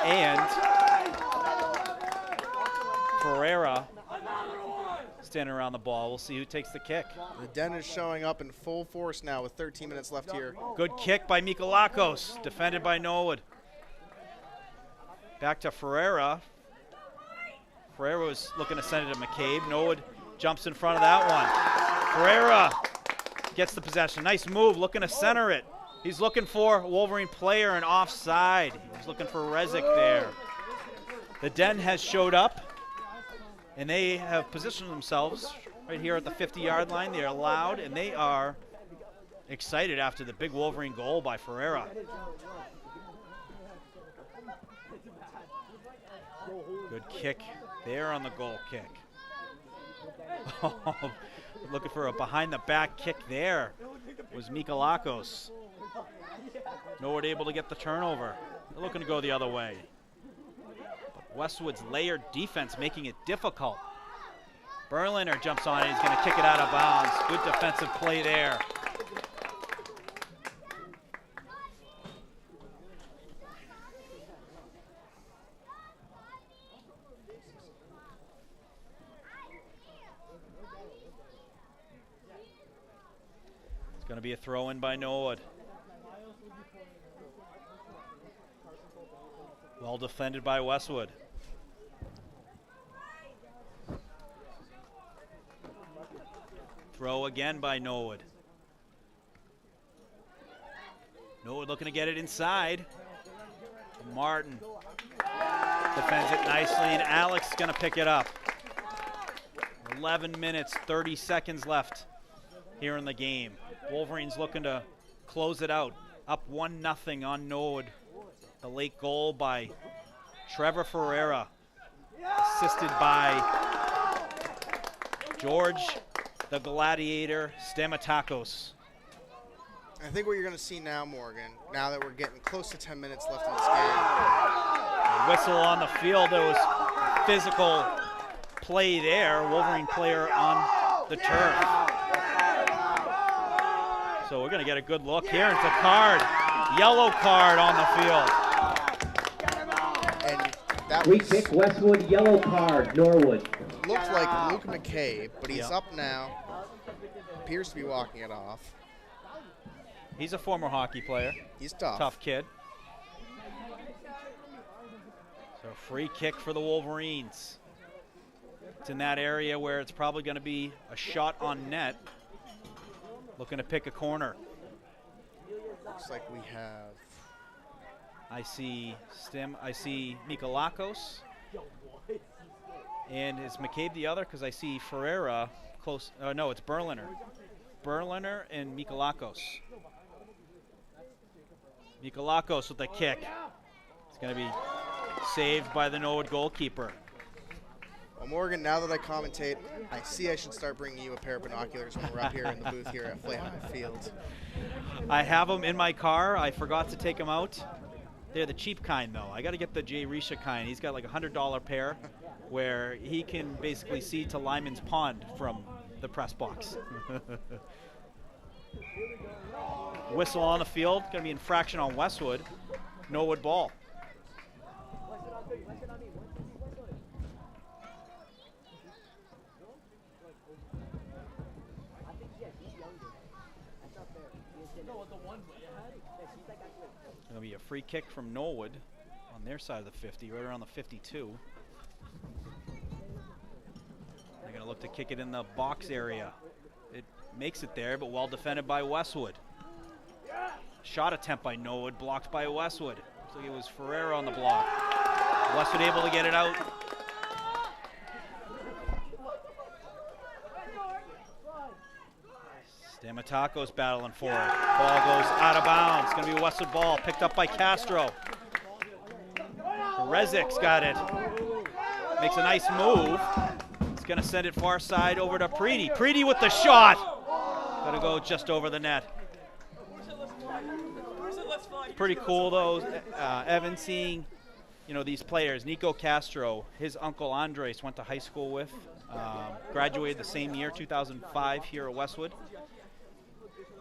and Ferreira standing around the ball. We'll see who takes the kick. The Den is showing up in full force now with 13 minutes left here. Good kick by Mikolakos, defended by Norwood. Back to Ferreira. Ferreira was looking to send it to McCabe. Norwood jumps in front of that one. Ferreira gets the possession. Nice move, looking to center it. He's looking for a Wolverine player and offside. He's looking for Rezic there. The Den has showed up, and they have positioned themselves right here at the 50-yard line. They are loud, and they are excited after the big Wolverine goal by Ferreira. Good kick there on the goal kick. Looking for a behind-the-back kick there was Mikolakos. Norwood able to get the turnover. They're looking to go the other way. But Westwood's layered defense making it difficult. Berliner jumps on it. He's going to kick it out of bounds. Good defensive play there. It's going to be a throw-in by Norwood. Well defended by Westwood. Throw again by Norwood. Norwood looking to get it inside. Martin defends it nicely, and Alex is going to pick it up. 11 minutes, 30 seconds left here in the game. Wolverines looking to close it out. Up 1-0 on Norwood. The late goal by Trevor Ferreira, assisted by George the Gladiator Stamatakos. I think what you're going to see now, Morgan, now that we're getting close to 10 minutes left in this game. A whistle on the field. There was physical play there. Wolverine player on the turf. So we're going to get a good look here. It's a card. Yellow card on the field. And that Free kick, Westwood, yellow card, Norwood. looked like Luke McCabe, but he's Yep. up now. Appears to be walking it off. He's a former hockey player. He's tough. Tough kid. So free kick for the Wolverines. It's in that area where it's probably going to be a shot on net. Looking to pick a corner. Looks like we have. I see Mikolakos. And is McCabe the other? Because I see Ferreira close. No, it's Berliner. Berliner and Mikolakos. Mikolakos with the kick. It's going to be saved by the Norwood goalkeeper. Well, Morgan, now that I commentate, I see I should start bringing you a pair of binoculars when we're up here in the booth here at Flay High Field. I have them in my car. I forgot to take them out. They're the cheap kind, though. I got to get the Jay Risha kind. He's got like a $100 pair where he can basically see to Lyman's Pond from the press box. Whistle on the field. Going to be infraction on Westwood. Norwood ball. Going to be a free kick from Norwood on their side of the 50, right around the 52. They're going to look to kick it in the box area. It makes it there, but well defended by Westwood. Shot attempt by Norwood, blocked by Westwood. So it was Ferreira on the block. Westwood able to get it out. Stamatakos battling for it. Ball goes out of bounds. It's going to be a Westwood ball, picked up by Castro. Rezik's got it. Makes a nice move. He's going to send it far side over to Preedy. Preedy with the shot. Got to go just over the net. Pretty cool, though, Evan, seeing these players. Nico Castro, his uncle Andres went to high school with. Graduated the same year, 2005, here at Westwood.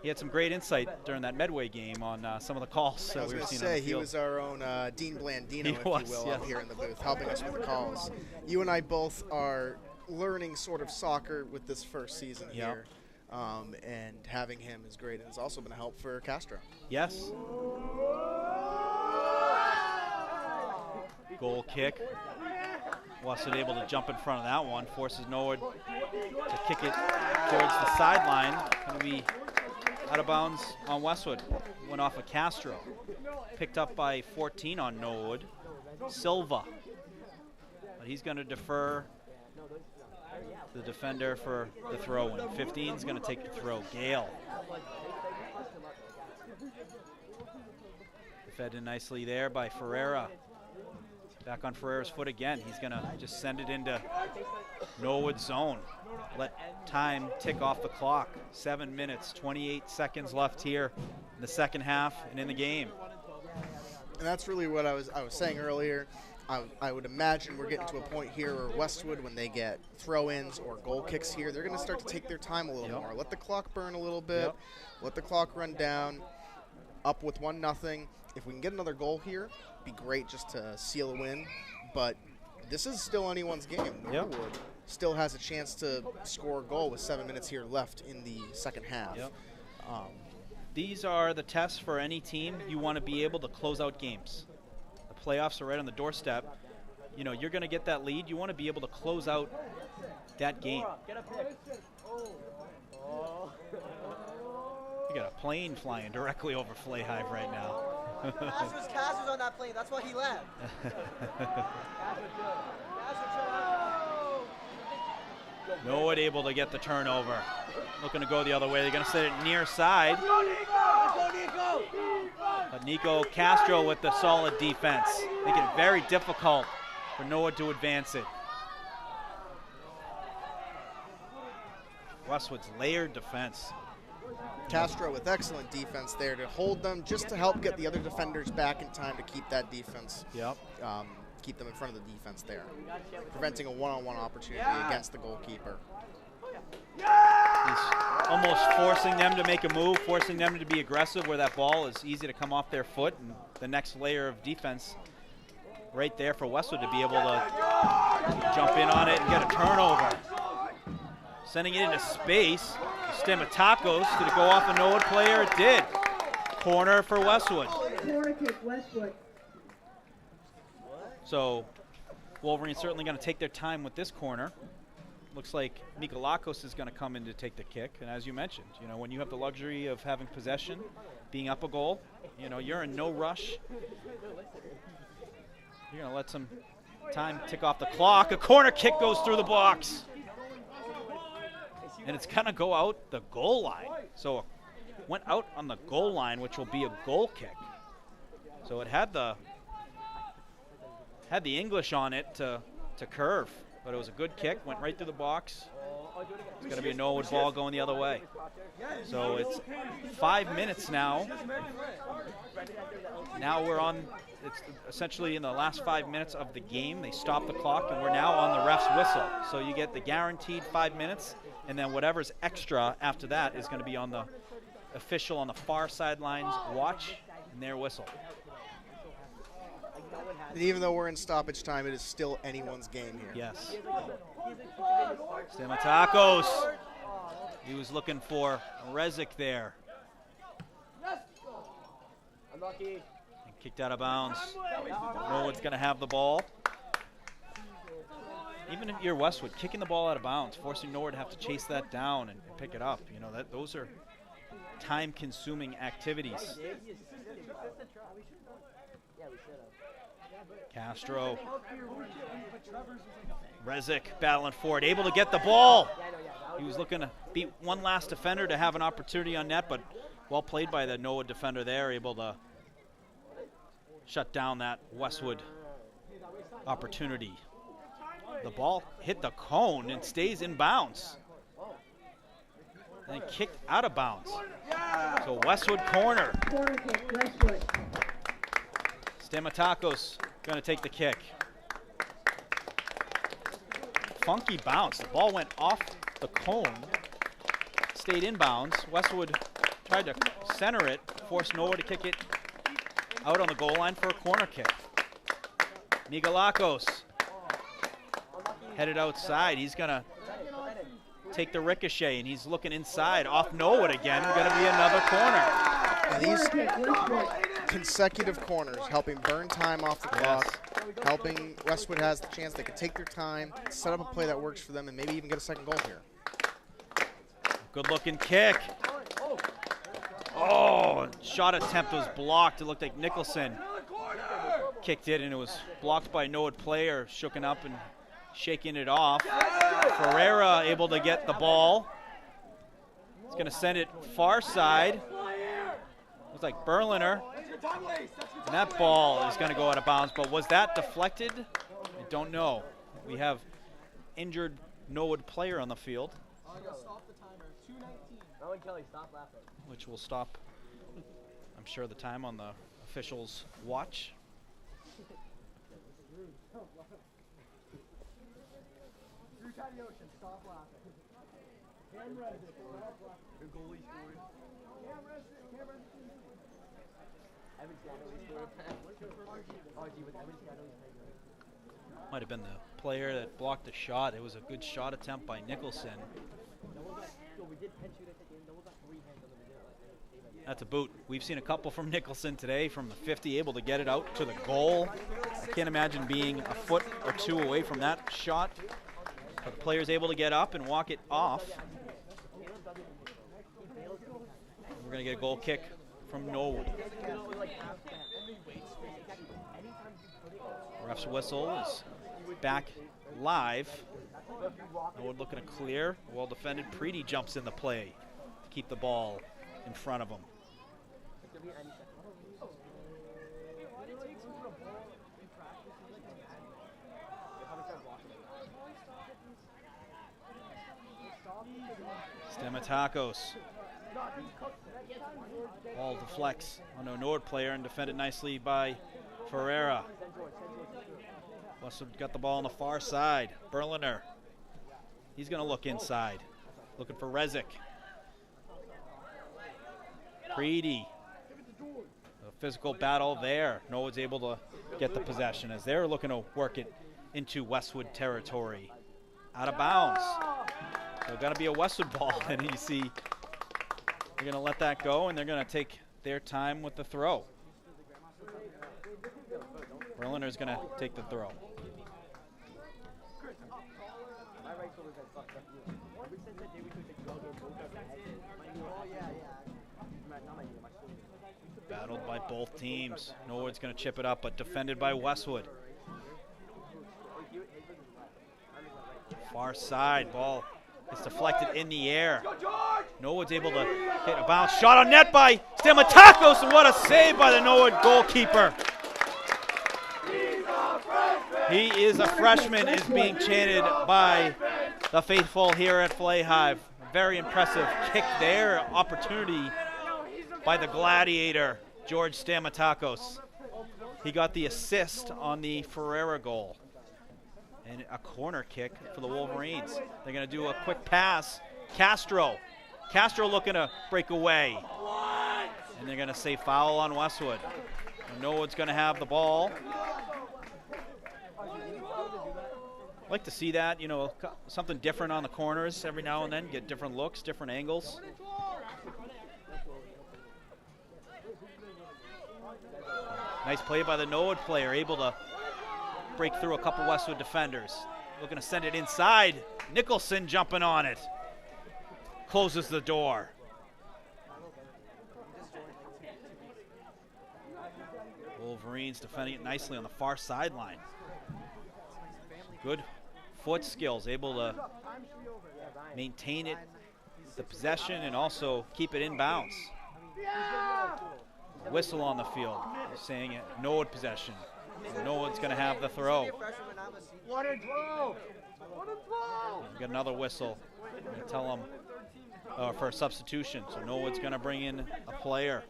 He had some great insight during that Medway game on some of the calls that we were seeing on the field. He was our own Dean Blandino, if was, you will, yes. up here in the booth, helping us with the calls. You and I both are learning sort of soccer with this first season here, and having him is great, and it's also been a help for Castro. Yes. Goal kick. Westwood able to jump in front of that one, forces Norwood to kick it towards the sideline. Going to be out of bounds on Westwood. Went off of Castro. Picked up by 14 on Norwood. Silva. But he's going to defer the defender for the throw-in. 15 is going to take the throw. Gale. Fed in nicely there by Ferreira. Back on Ferreira's foot again. He's going to just send it into Norwood's zone. Let time tick off the clock. 7 minutes, 28 seconds left here in the second half and in the game. And that's really what I was saying earlier. I would imagine we're getting to a point here where Westwood, when they get throw-ins or goal kicks here, they're going to start to take their time a little more. Let the clock burn a little bit. Let the clock run down. Up with 1-0. If we can get another goal here, be great just to seal a win. But this is still anyone's game. Norwood still has a chance to score a goal with 7 minutes here left in the second half. These are the tests for any team. You want to be able to close out games. The playoffs are right on the doorstep. You're going to get that lead. You want to be able to close out that game. You got a plane flying directly over Flay Hive right now. Cass was on that plane. That's why he left. Norwood able to get the turnover. Looking to go the other way. They're going to set it near side. But Nico Castro with the solid defense. Making it very difficult for Norwood to advance it. Westwood's layered defense. Castro with excellent defense there to hold them, just to help get the other defenders back in time to keep that defense. Keep them in front of the defense there, preventing a one-on-one opportunity against the goalkeeper. He's almost forcing them to make a move, forcing them to be aggressive where that ball is easy to come off their foot, and the next layer of defense right there for Westwood to be able to jump in on it and get a turnover. Sending it into space. Stamatakos, did it go off a Norwood player? It did. Corner for Westwood. Corner kick, Westwood. So Wolverines certainly going to take their time with this corner. Looks like Mikolakos is going to come in to take the kick. And as you mentioned, you know, when you have the luxury of having possession, being up a goal, you know, you're in no rush. You're going to let some time tick off the clock. A corner kick goes through the box. And it's going to go out the goal line. So it went out on the goal line, which will be a goal kick. So it had the English on it to curve. But it was a good kick, went right through the box. It's going to be a Norwood ball going the other way. So it's 5 minutes now. Now we're on, it's essentially in the last 5 minutes of the game. They stop the clock, and we're now on the ref's whistle. So you get the guaranteed 5 minutes, and then whatever's extra after that is going to be on the official on the far sidelines watch and their whistle. And even though we're in stoppage time, it is still anyone's game here. Yes. Stamatakos. He was looking for Rezic there. And kicked out of bounds. Norwood's going to have the ball. Even if you're Westwood, kicking the ball out of bounds, forcing Norwood to have to chase that down and pick it up. You know, those are time-consuming activities. Castro. Rezic battling for it, able to get the ball. He was looking to beat one last defender to have an opportunity on net, but well played by the Norwood defender there, able to shut down that Westwood opportunity. The ball hit the cone and stays in bounds. And kicked out of bounds. So Westwood corner. Corner kick, Westwood. Stamatakos going to take the kick. Funky bounce. The ball went off the cone, stayed in bounds. Westwood tried to center it, forced Norwood to kick it out on the goal line for a corner kick. Mikolakos headed outside. He's going to take the ricochet, and he's looking inside off Norwood again. Going to be another corner. And these consecutive corners helping burn time off the clock, helping Westwood has the chance they can take their time, set up a play that works for them, and maybe even get a second goal here. Good looking kick. Oh, shot attempt was blocked. It looked like Nicholson kicked it, and it was blocked by a Norwood player, shooken up and shaking it off. Ferreira able to get the ball. He's going to send it far side. Looks like Berliner. And that ball is going to go out of bounds, but was that deflected? I don't know. We have injured Norwood player on the field, which will stop, I'm sure, the time on the officials' watch. Might have been the player that blocked the shot. It was a good shot attempt by Nicholson. That's a boot. We've seen a couple from Nicholson today from the 50, able to get it out to the goal. I can't imagine being a foot or two away from that shot. But the player's able to get up and walk it off. We're going to get a goal kick from Norwood. Ref's whistle is back live. Norwood looking to clear. Well defended. Preedy jumps in the play to keep the ball in front of him. Stamatakos. Ball deflects on a Norwood player and defended nicely by Ferreira. Westwood got the ball on the far side. Berliner. He's going to look inside. Looking for Rezic. Preedy. The physical battle there. Norwood's able to get the possession as they're looking to work it into Westwood territory. Out of bounds. So going to be a Westwood ball, and you see they're going to let that go, and they're going to take their time with the throw. Berliner's going to take the throw. Battled by both teams. Norwood's going to chip it up, but defended by Westwood. Far side, ball is deflected in the air. Norwood's able to hit a bounce. Shot on net by Stamatakos, and what a save by the Norwood goalkeeper. He is a freshman, is being chanted by the faithful here at Flay Hive. Very impressive kick there. Opportunity by the Gladiator, George Stamatakos. He got the assist on the Ferreira goal. And a corner kick for the Wolverines. They're going to do a quick pass. Castro looking to break away. And they're going to say foul on Westwood. And Norwood's going to have the ball. I like to see that, you know, something different on the corners every now and then, get different looks, different angles. Nice play by the Norwood player, able to break through a couple Westwood defenders. Looking to send it inside. Nicholson jumping on it. Closes the door. Wolverines defending it nicely on the far sideline. Good foot skills, able to maintain it, the possession, and also keep it in bounds. Whistle on the field, saying it, Norwood possession. So Norwood's going to have the throw. Got another whistle. I'm going to tell them for a substitution. So Norwood's going to bring in a player.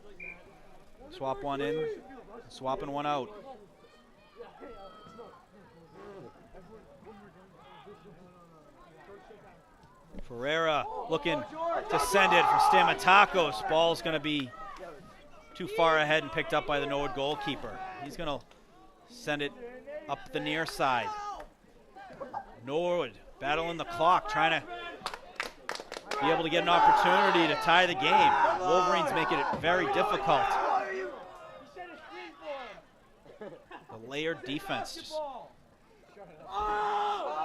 Swap one in, swapping one out. Ferreira looking to send it for Stamatakos. Ball's going to be too far ahead and picked up by the Norwood goalkeeper. He's going to send it up the near side. Norwood battling the clock, trying to be able to get an opportunity to tie the game. Wolverines making it very difficult. The layered defense, just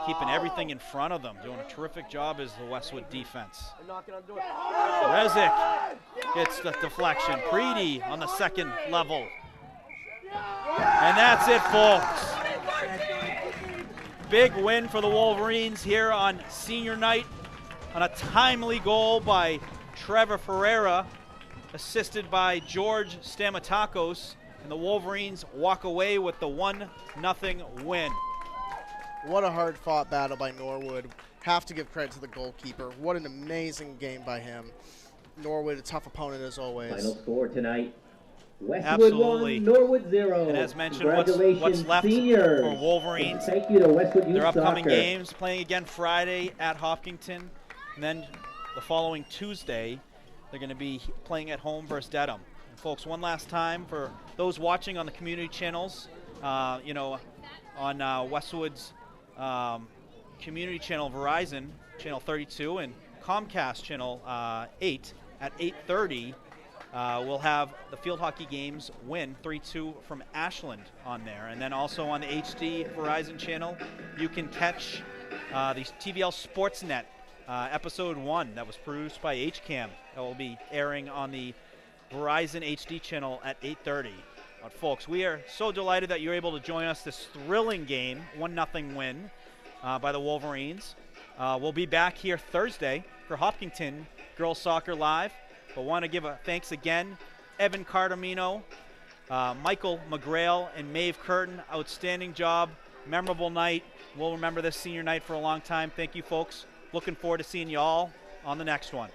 keeping everything in front of them. Doing a terrific job as the Westwood defense. Rezic gets the deflection. Preedy on the second level. And that's it, folks. Big win for the Wolverines here on senior night on a timely goal by Trevor Ferreira, assisted by George Stamatakos, and the Wolverines walk away with the 1-0 win. What a hard-fought battle by Norwood. Have to give credit to the goalkeeper. What an amazing game by him. Norwood, a tough opponent as always. Final score tonight. Westwood Absolutely. 1, Norwood 0. And as mentioned, what's left seniors. for Wolverines, Thank you to Westwood Youth their upcoming Soccer. games, playing again Friday at Hopkinton, and then the following Tuesday, they're going to be playing at home versus Dedham. And folks, one last time for those watching on the community channels, you know, on Westwood's community channel Verizon, channel 32, and Comcast channel 8 at 8:30. We'll have the field hockey games win 3-2 from Ashland on there. And then also on the HD Verizon channel, you can catch the TVL Sportsnet episode 1 that was produced by HCAM. That will be airing on the Verizon HD channel at 8:30. But folks, we are so delighted that you're able to join us this thrilling game, 1-0 win by the Wolverines. We'll be back here Thursday for Hopkinton Girls Soccer Live. But want to give a thanks again, Evan Cardamino, Michael McGrail, and Maeve Curtin. Outstanding job, memorable night. We'll remember this senior night for a long time. Thank you, folks. Looking forward to seeing you all on the next one.